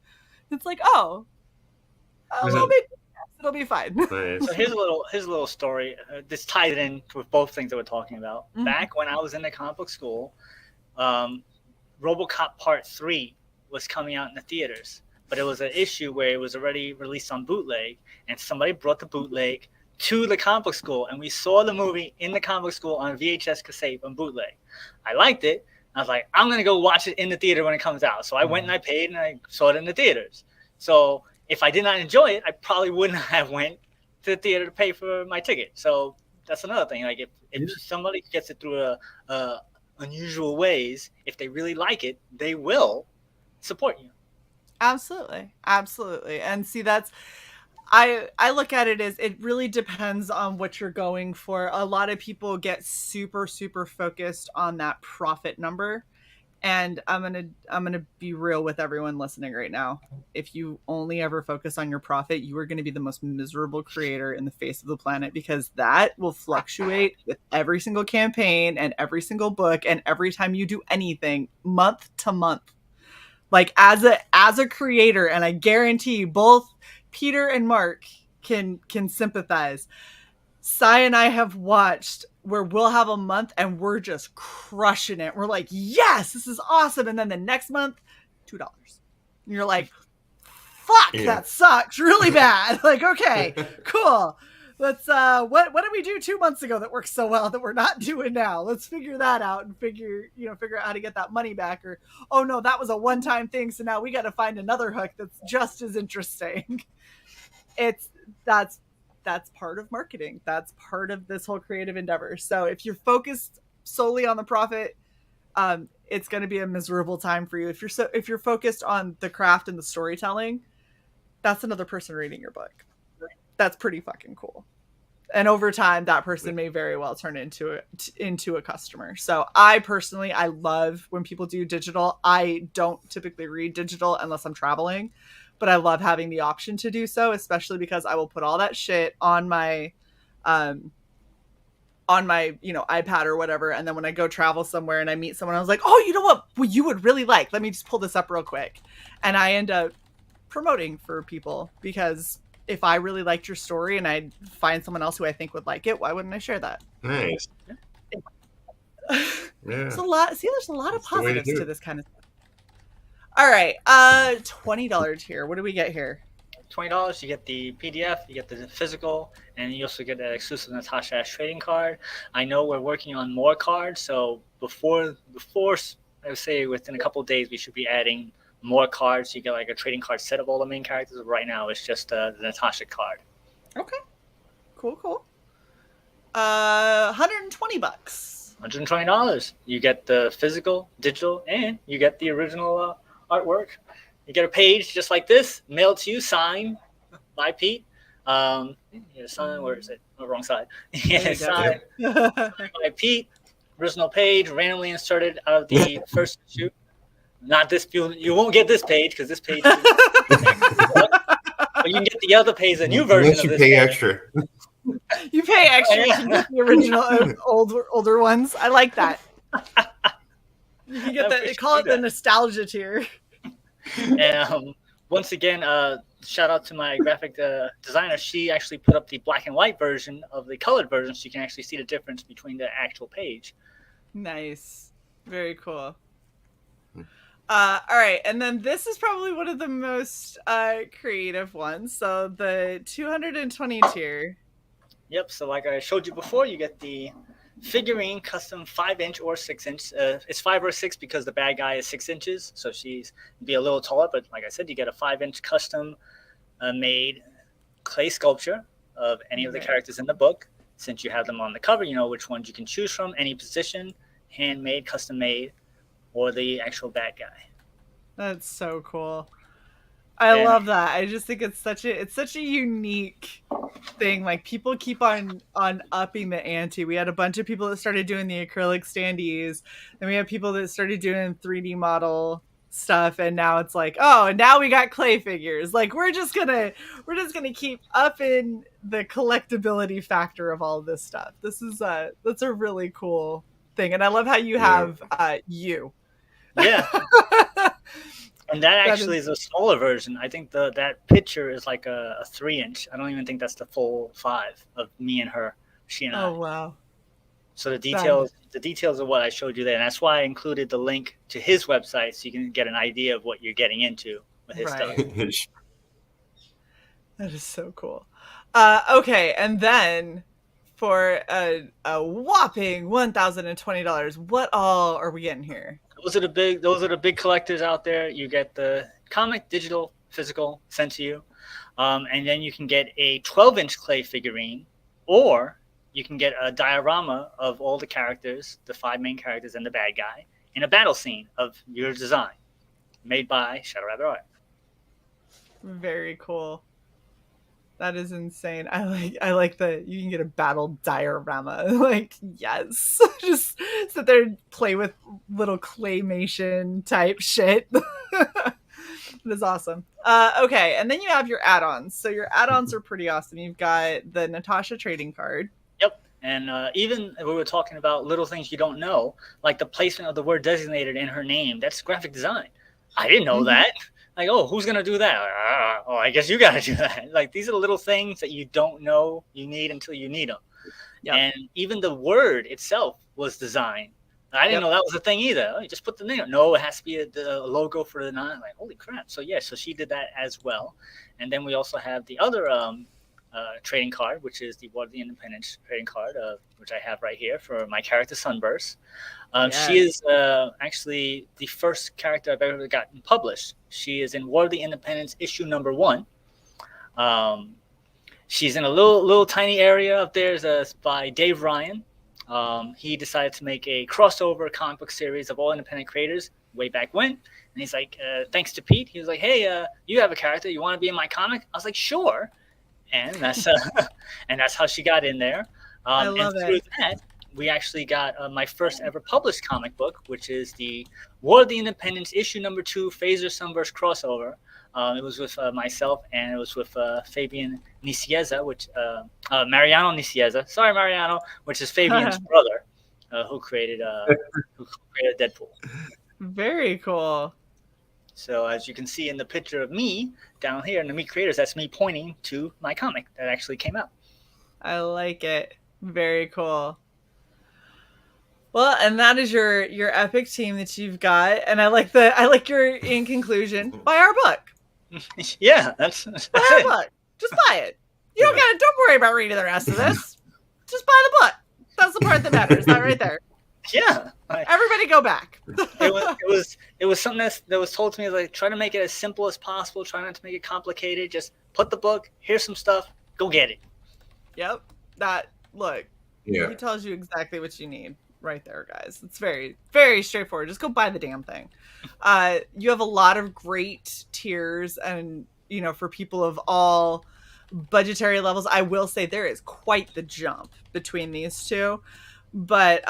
It's like, it'll be fine. So here's a little story. This ties in with both things that we're talking about. Mm-hmm. Back when I was in the comic book school, RoboCop Part 3 was coming out in the theaters, but it was an issue where it was already released on bootleg, and somebody brought the bootleg to the comic book school, and we saw the movie in the comic book school on VHS cassette on bootleg. I liked it. I was like, I'm going to go watch it in the theater when it comes out. So I went and I paid and I saw it in the theaters. So if I did not enjoy it, I probably wouldn't have went to the theater to pay for my ticket. So that's another thing. Like, if somebody gets it through unusual ways, if they really like it, they will support you. Absolutely. And see, that's I look at it as it really depends on what you're going for. A lot of people get super focused on that profit number, and I'm gonna be real with everyone listening right now. If you only ever focus on your profit, you are going to be the most miserable creator in the face of the planet, because that will fluctuate with every single campaign and every single book and every time you do anything, month to month. Like, as a creator, and I guarantee both Peter and Mark can sympathize. Cy and I have watched where we'll have a month and we're just crushing it. We're like, yes, this is awesome. And then the next month, $2. And you're like, fuck, that sucks really bad. Like, okay, cool. Let's what did we do 2 months ago that worked so well that we're not doing now? Let's figure that out and figure out how to get that money back. Or, oh no, that was a one-time thing, so now we got to find another hook that's just as interesting. That's part of marketing. That's part of this whole creative endeavor. So if you're focused solely on the profit, it's going to be a miserable time for you. If you're focused on the craft and the storytelling, that's another person reading your book. That's pretty fucking cool. And over time, that person may very well turn into a customer. So I love when people do digital. I don't typically read digital unless I'm traveling, but I love having the option to do so, especially because I will put all that shit on my iPad or whatever. And then when I go travel somewhere and I meet someone, I was like, oh, you know what? Well, you would really like, let me just pull this up real quick. And I end up promoting for people, because if I really liked your story and I find someone else who I think would like it, why wouldn't I share that? Nice. Yeah. There's a lot of positives to this kind of stuff. All right. $20 here. What do we get here? $20, you get the PDF, you get the physical, and you also get that exclusive Natasha Ash trading card. I know we're working on more cards, so before I would say within a couple of days, we should be adding more cards. You get like a trading card set of all the main characters. Right now, it's just the Natasha card. Okay. Cool. $120. $120. You get the physical, digital, and you get the original artwork. You get a page just like this, mailed to you, signed by Pete. Sign, where is it? Oh, wrong side. Signed by Pete. Original page, randomly inserted out of the first issue. Not this. You won't get this page because this page. But you can get the other page, the new version. Unless you of this pay page. extra. You pay extra to get the original older ones. I like that. You can get call it the nostalgia tier. And once again, shout out to my graphic designer. She actually put up the black and white version of the colored version, so you can actually see the difference between the actual page. Nice. Very cool. All right, and then this is probably one of the most creative ones. So the 220 tier. Yep. So like I showed you before, you get the figurine custom 5-inch or 6-inch. It's 5 or 6 because the bad guy is 6 inches, so she's be a little taller. But like I said, you get a 5-inch custom made clay sculpture of any of the characters in the book. Since you have them on the cover, you know which ones you can choose from, any position, handmade, custom made, or the actual bad guy. That's so cool. I love that. I just think it's such a unique thing. Like, people keep on upping the ante. We had a bunch of people that started doing the acrylic standees, and we have people that started doing 3D model stuff, and now it's like, oh, and now we got clay figures. Like, we're just gonna keep upping the collectability factor of all of this stuff. That's a really cool thing, and I love how you have you. Yeah. And that actually is a smaller version. I think that picture is like a 3-inch. I don't even think that's the full 5 of me and her, she and I. Oh wow! So the details of what I showed you there, and that's why I included the link to his website so you can get an idea of what you're getting into with his stuff. That is so cool. Okay, and then for a whopping $1,020, what all are we getting here? Those are the big collectors out there. You get the comic, digital, physical sent to you, and then you can get a 12-inch clay figurine, or you can get a diorama of all the characters, the 5 main characters and the bad guy, in a battle scene of your design, made by Shadow Rabbit Art. Very cool. That is insane. I like that you can get a battle diorama. Like, yes. Just sit there and play with little claymation type shit. That is awesome. Okay, and then you have your add-ons. So your add-ons are pretty awesome. You've got the Natasha trading card. Yep. And even we were talking about little things you don't know, like the placement of the word designated in her name. That's graphic design. I didn't know that. Like, oh, who's going to do that? Oh, I guess you got to do that. Like, these are the little things that you don't know you need until you need them. Yep. And even the word itself was designed. I didn't know that was a thing either. Oh, you just put the name. No, it has to be the logo for the nine. Like, holy crap. So, yeah, so she did that as well. And then we also have the other trading card, which is the War of the Independence trading card, which I have right here for my character Sunburst. She is actually the first character I've ever gotten published. She is in War of the Independence issue number 1. She's in a little tiny area up there by Dave Ryan. He decided to make a crossover comic book series of all independent creators way back when. And he's like, thanks to Pete, he was like, hey, you have a character. You want to be in my comic? I was like, sure. And that's how she got in there. I love and through that, we actually got my first ever published comic book, which is the War of the Independence issue number 2 Phaser Sunburst crossover. It was with myself, and it was with Fabian Nicieza, Mariano Nicieza. Sorry, Mariano, which is Fabian's brother, who created Deadpool. Very cool. So as you can see in the picture of me down here in the Meet Creators, that's me pointing to my comic that actually came out. I like it. Very cool. Well, and that is your epic team that you've got, and I like your in conclusion. Buy our book. Yeah, that's buy our book. Just buy it. You don't worry about reading the rest of this. Just buy the book. That's the part that matters. That right there. Yeah. Everybody go back. It was something that was told to me, like, try to make it as simple as possible. Try not to make it complicated. Just put the book. Here's some stuff. Go get it. Yep. He tells you exactly what you need right there, guys. It's very, very straightforward. Just go buy the damn thing. You have a lot of great tiers, and for people of all budgetary levels, I will say there is quite the jump between these two. But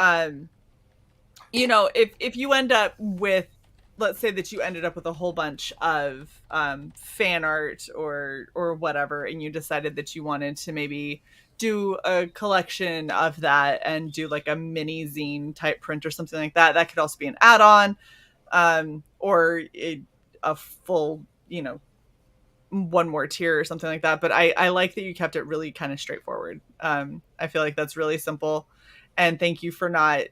if you end up with, let's say that you ended up with a whole bunch of fan art or whatever, and you decided that you wanted to maybe do a collection of that and do like a mini zine type print or something like that, that could also be an add-on, or a full, one more tier or something like that. But I like that you kept it really kind of straightforward. I feel like that's really simple. And thank you for not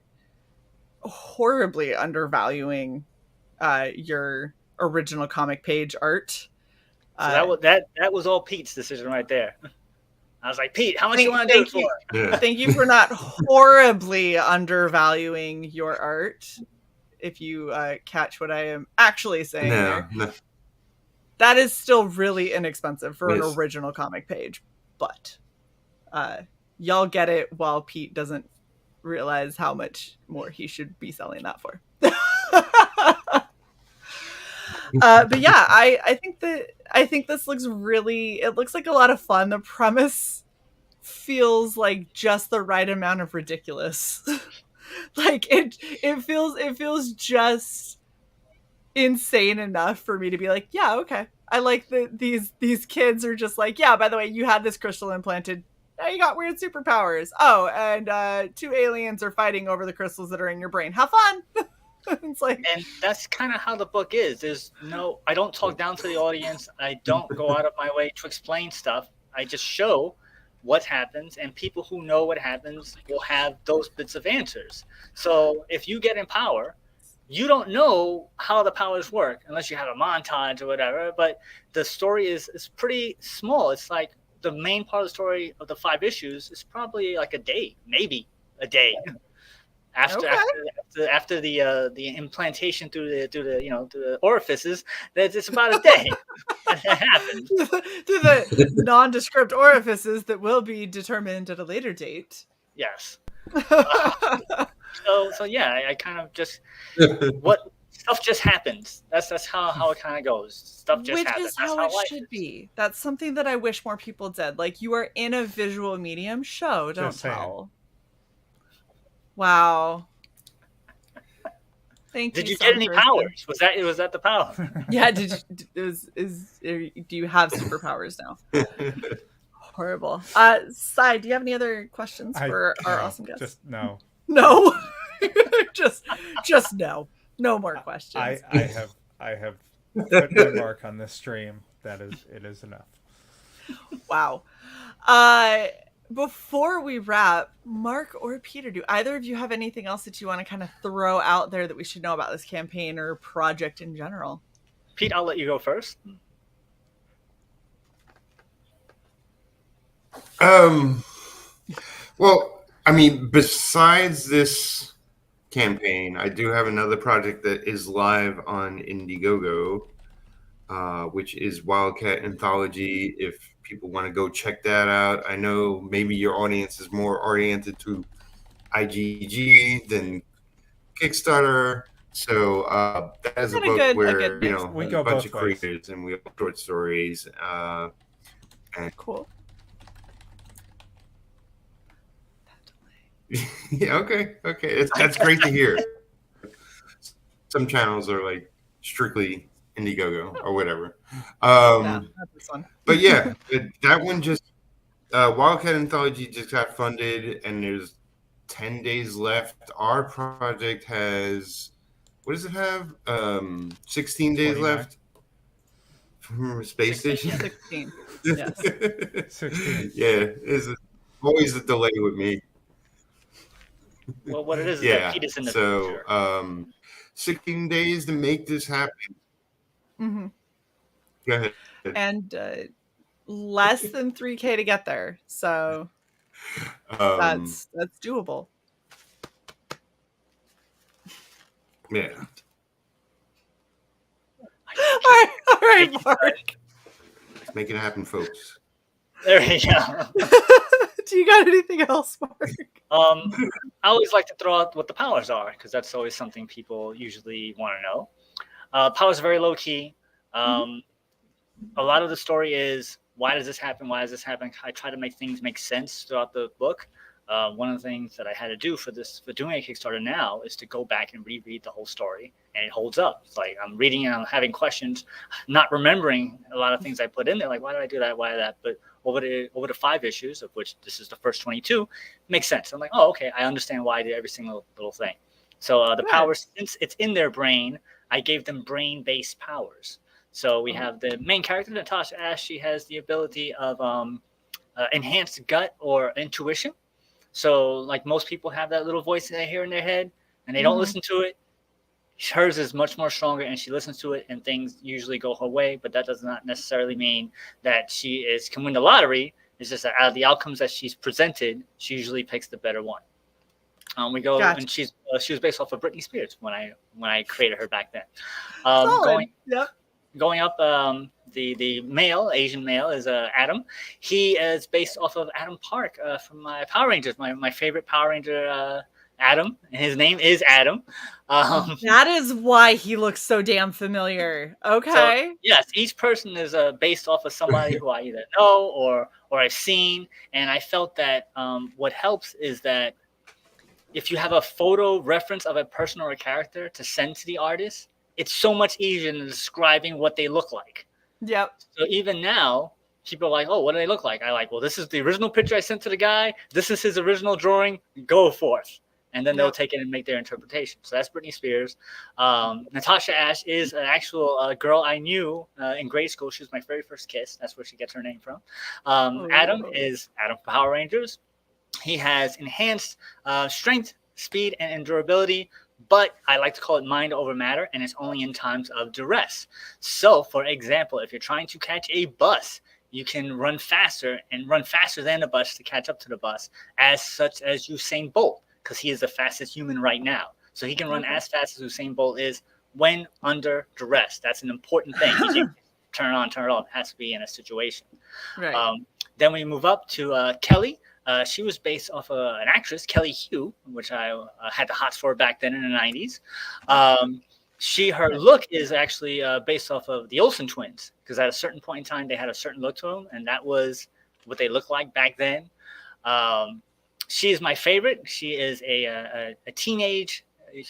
horribly undervaluing your original comic page art. So that was all Pete's decision right there. I was like, Pete, how much you want to do it for? Yeah. Thank you for not horribly undervaluing your art. If you catch what I am actually saying there. No. That is still really inexpensive for an Yes. original comic page. But y'all get it while Pete doesn't realize how much more he should be selling that for. But yeah, I think this looks it looks like a lot of fun. The premise feels like just the right amount of ridiculous. Like it feels just insane enough for me to be like, yeah, okay. I like that these kids are just like, yeah, by the way, you had this crystal implanted. Now you got weird superpowers. Oh, and 2 aliens are fighting over the crystals that are in your brain. Have fun. It's like, and that's kind of how the book is. I don't talk down to the audience. I don't go out of my way to explain stuff. I just show what happens, and people who know what happens will have those bits of answers. So if you get in power, you don't know how the powers work unless you have a montage or whatever, but the story is pretty small. It's like the main part of the story of the 5 issues is probably like a day, maybe a day. After the implantation through the orifices, it's about a day. That happens through the nondescript orifices that will be determined at a later date. Yes. So yeah, I kind of just stuff just happens. That's how it kind of goes. Stuff just happens. Which is how it should be. That's something that I wish more people did. Like, you are in a visual medium, show, don't tell. Wow. Thank you. Did you get any powers? Was that the power? Yeah. Do you have superpowers now? Horrible. Sai, do you have any other questions for our awesome guest? Just no. No. just no. No more questions. I have put my mark on this stream. It is enough. Wow. Before we wrap, Mark or Peter, do either of you have anything else that you want to kind of throw out there that we should know about this campaign or project in general? Pete, I'll let you go first. Well, I mean, besides this campaign, I do have another project that is live on Indiegogo, which is Wildcat Anthology. If people want to go check that out, I know maybe your audience is more oriented to IGG than Kickstarter. So that is a book where we go a bunch of both ways. creators and we have short stories. And cool. Yeah, okay. That's great to hear. Some channels are like strictly Indiegogo or whatever. Not this one. But yeah, that one just Wildcat Anthology just got funded, and there's 10 days left. Our project has, what does it have? 16 days 29. left from Space Station. 16. Yes. 16. Yeah, it's always a delay with me. Well, what it is that Pete is in the future. 16 days to make this happen. Mm-hmm. Go ahead. And less than 3K to get there, so that's doable. Yeah. All right, Mark. Let's make it happen, folks. There you go. Do you got anything else, Mark? I always like to throw out what the powers are, because that's always something people usually want to know. Powers are very low key. A lot of the story is, why does this happen? Why does this happen? I try to make things make sense throughout the book. One of the things that I had to do for doing a Kickstarter now is to go back and reread the whole story, and it holds up. It's like I'm reading and I'm having questions, not remembering a lot of things I put in there. Like, why did I do that? Why that? But over the 5 issues, of which this is the first 22, makes sense. I'm like, oh, okay, I understand why I did every single little thing. So the powers, since it's in their brain, I gave them brain-based powers. So we have the main character, Natasha Ashe. She has the ability of enhanced gut or intuition. So like most people have that little voice that they hear in their head and they don't listen to it. Hers is much more stronger, and she listens to it, and things usually go her way. But that does not necessarily mean that she can win the lottery. It's just that out of the outcomes that she's presented, she usually picks the better one. And she was based off of Britney Spears when I created her back then. Going up, the male, Asian male, is Adam. He is based off of Adam Park from my Power Rangers, my favorite Power Ranger, Adam. And his name is Adam. That is why he looks so damn familiar. Okay. So, yes, each person is based off of somebody who I either know or I've seen. And I felt that what helps is that if you have a photo reference of a person or a character to send to the artist, it's so much easier than describing what they look like. Yep. So even now, people are like, oh, what do they look like? I like, well, this is the original picture I sent to the guy. This is his original drawing. Go forth. And then they'll take it and make their interpretation. So that's Britney Spears. Natasha Ashe is an actual girl I knew in grade school. She was my very first kiss. That's where she gets her name from. Adam is Adam from Power Rangers. He has enhanced strength, speed, and endurability. But I like to call it mind over matter, and it's only in times of duress. So, for example, if you're trying to catch a bus, you can run faster than the bus to catch up to the bus, such as Usain Bolt, because he is the fastest human right now. So he can run as fast as Usain Bolt is when under duress. That's an important thing. You turn it on, turn it off. It has to be in a situation. Right. Then we move up to Kelly. She was based off of an actress, Kelly Hu, which I had the hots for back then in the 90s. Her look is actually based off of the Olsen twins, because at a certain point in time, they had a certain look to them, and that was what they looked like back then. She is my favorite. She is a teenage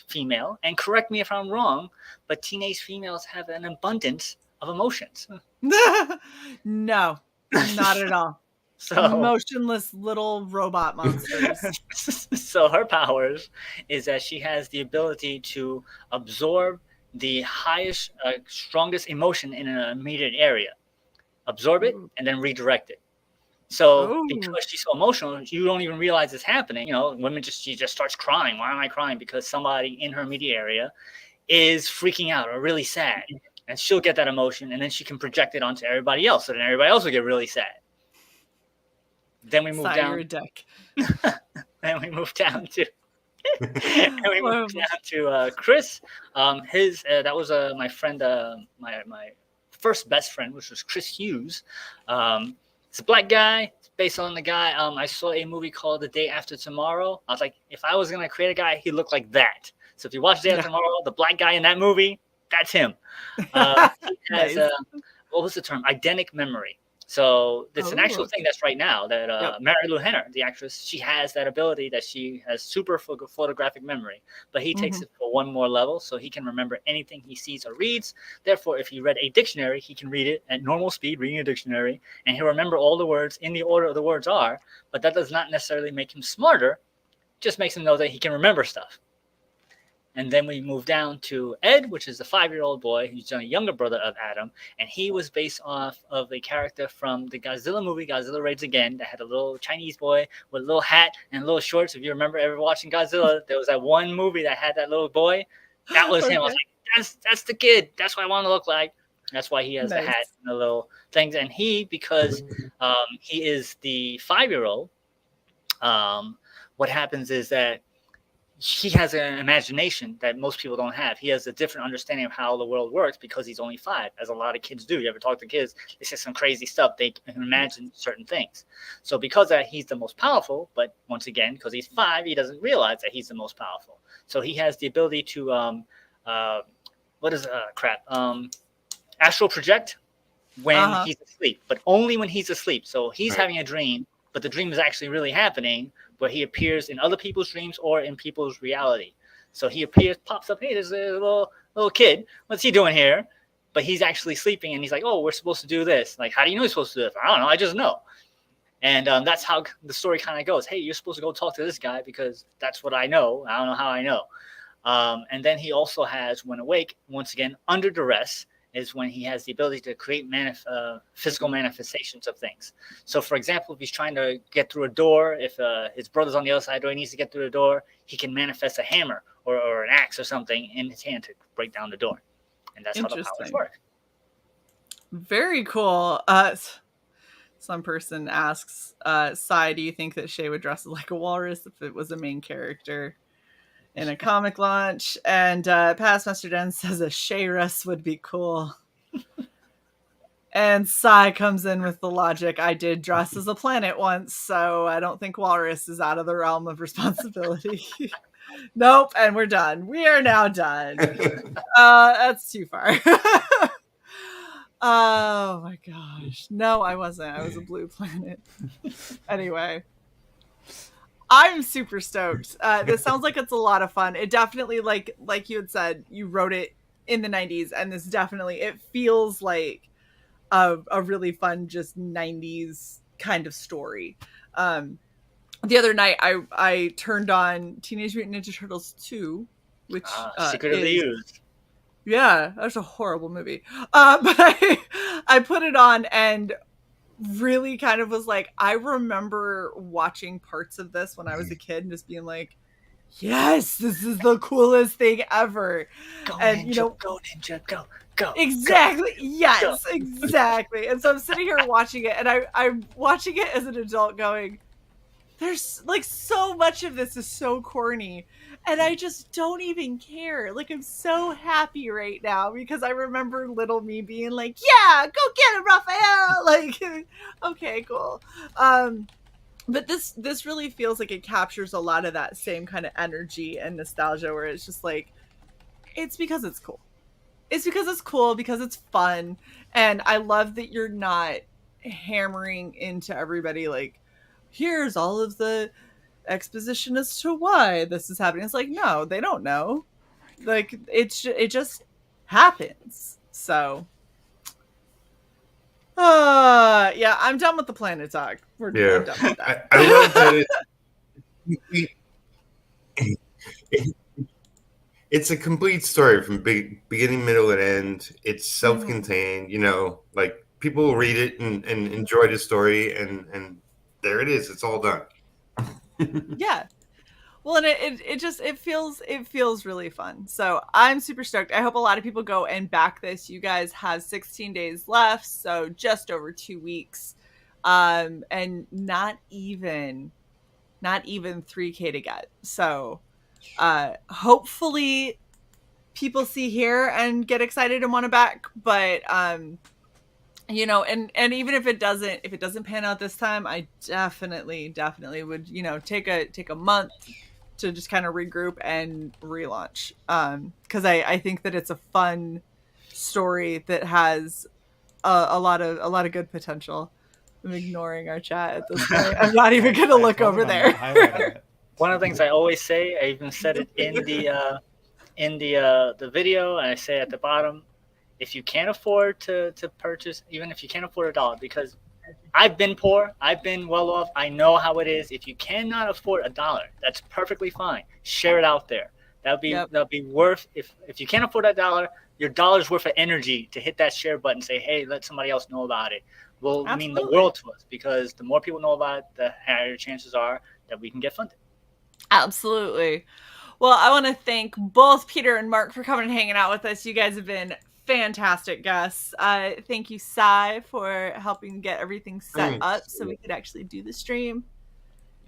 female, and correct me if I'm wrong, but teenage females have an abundance of emotions. No, not at all. So emotionless little robot monsters. So her powers is that she has the ability to absorb the highest, strongest emotion in an immediate area, absorb it, and then redirect it. So because she's so emotional, you don't even realize it's happening. You know, she just starts crying. Why am I crying? Because somebody in her immediate area is freaking out or really sad, and she'll get that emotion, and then she can project it onto everybody else. So then everybody else will get really sad. Then we move down. Then we move down to Chris. That was my friend, my first best friend, which was Chris Hughes. It's a black guy. It's based on the guy. I saw a movie called The Day After Tomorrow. I was like, if I was gonna create a guy, he looked like that. So if you watch The Day After Tomorrow, the black guy in that movie, that's him. He has what was the term? Eidetic memory. So it's an actual thing that's right now that Mary Lou Henner, the actress, she has that ability that she has super photographic memory, but he takes it for one more level. So he can remember anything he sees or reads. Therefore, if he read a dictionary, he can read it at normal speed, reading a dictionary, and he'll remember all the words in the order the words are. But that does not necessarily make him smarter. Just makes him know that he can remember stuff. And then we move down to Ed, which is the 5-year-old boy who's a younger brother of Adam. And he was based off of a character from the Godzilla movie, Godzilla Raids Again, that had a little Chinese boy with a little hat and little shorts. If you remember ever watching Godzilla, there was that one movie that had that little boy. That was him. I was like, that's the kid. That's what I want to look like. That's why he has the hat and the little things. And because he is the 5-year-old, what happens is that he has an imagination that most people don't have. He has a different understanding of how the world works because he's only 5, as a lot of kids do. You ever talk to kids, they say some crazy stuff. They can imagine certain things. So because of that, he's the most powerful. But once again, because he's 5, he doesn't realize that he's the most powerful. So he has the ability to, astral project when he's asleep, but only when he's asleep. So he's having a dream, but the dream is actually really happening, where he appears in other people's dreams or in people's reality. So he pops up, hey, there's a little kid. What's he doing here? But he's actually sleeping, and he's like, oh, we're supposed to do this. Like, how do you know you're supposed to do this? I don't know. I just know. And that's how the story kind of goes. Hey, you're supposed to go talk to this guy because that's what I know. I don't know how I know. And then he also has, when awake, once again, under duress, is when he has the ability to create physical manifestations of things. So, for example, if he's trying to get through a door, if his brother's on the other side of the door, he needs to get through the door, he can manifest a hammer or an axe or something in his hand to break down the door. And that's how the powers work. Very cool. Some person asks, Sai, do you think that Shae would dress like a walrus if it was a main character in a comic launch? And Past Master Den says a Shae-ress would be cool. And Sai comes in with the logic, I did dress as a planet once, so I don't think walrus is out of the realm of responsibility. Nope, and we're done. We are now done. That's too far. Oh my gosh. No, I wasn't. I was a blue planet. Anyway. I'm super stoked. This sounds like it's a lot of fun. It definitely, like you had said, you wrote it in the 90s, and this definitely, it feels like a really fun, just 90s kind of story. The other night, I turned on Teenage Mutant Ninja Turtles 2, which secretly used. Yeah, that's a horrible movie. But I put it on and really kind of was like, I remember watching parts of this when I was a kid and just being like, yes, this is the coolest thing ever. Go and Ninja, go Ninja, go. Exactly. Go, yes, go. Exactly. And so I'm sitting here watching it, and I'm watching it as an adult going, there's like so much of this is so corny, and I just don't even care. Like, I'm so happy right now because I remember little me being like, yeah, go get him, Raphael. Like, okay, cool. But this really feels like it captures a lot of that same kind of energy and nostalgia where it's just like, it's because it's cool. It's because it's cool, because it's fun. And I love that you're not hammering into everybody like, here's all of the exposition as to why this is happening. It's like, no, they don't know. Like, it just happens. So, yeah, I'm done with the planet talk. I'm done with that. I love that it's a complete story from beginning, middle, and end. It's self-contained. You know, like, people will read it and enjoy the story, and there it is. It's all done. Yeah. Well, and it feels really fun. So I'm super stoked. I hope a lot of people go and back this. You guys have 16 days left, so just over 2 weeks, and not even 3K to get. So hopefully people see here and get excited and want to back. But you know, and even if it doesn't pan out this time, I definitely would, you know, take a month to just kind of regroup and relaunch. Because I think that it's a fun story that has a lot of good potential. I'm ignoring our chat at this point. I'm not even gonna look over there. One of the things I always say, I even said it in the video, and I say at the bottom, if you can't afford to purchase, even if you can't afford $1, because I've been poor, I've been well off, I know how it is. If you cannot afford $1, that's perfectly fine. Share it out there. That'll be worth, if you can't afford $1, your dollar's worth of energy to hit that share button and say, hey, let somebody else know about it. Will mean the world to us, because the more people know about it, the higher chances are that we can get funded. Absolutely. Well, I want to thank both Peter and Mark for coming and hanging out with us. You guys have been fantastic guests. Thank you, Sai, for helping get everything set up so we could actually do the stream.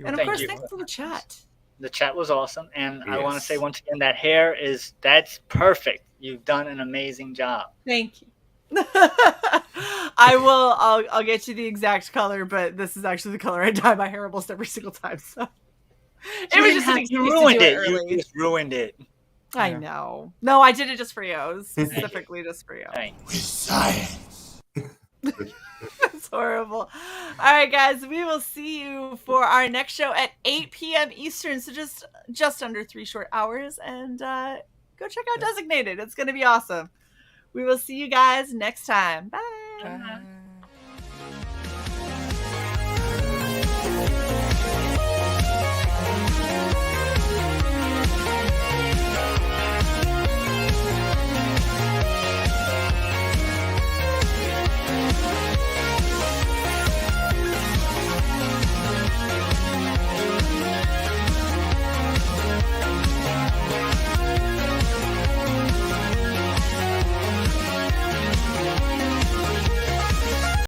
And of course, thanks for the chat. The chat was awesome, and I want to say once again, that hair that's perfect. You've done an amazing job. Thank you. I'll get you the exact color, but this is actually the color I dye my hair almost every single time. So it was just an excuse you ruined to do it. Early. You just ruined it. I know. No, I did it just for you. It was specifically just for you. With science. It's horrible. All right, guys, we will see you for our next show at 8 p.m. Eastern. So just under 3 short hours, and go check out Designated. It's going to be awesome. We will see you guys next time. Bye.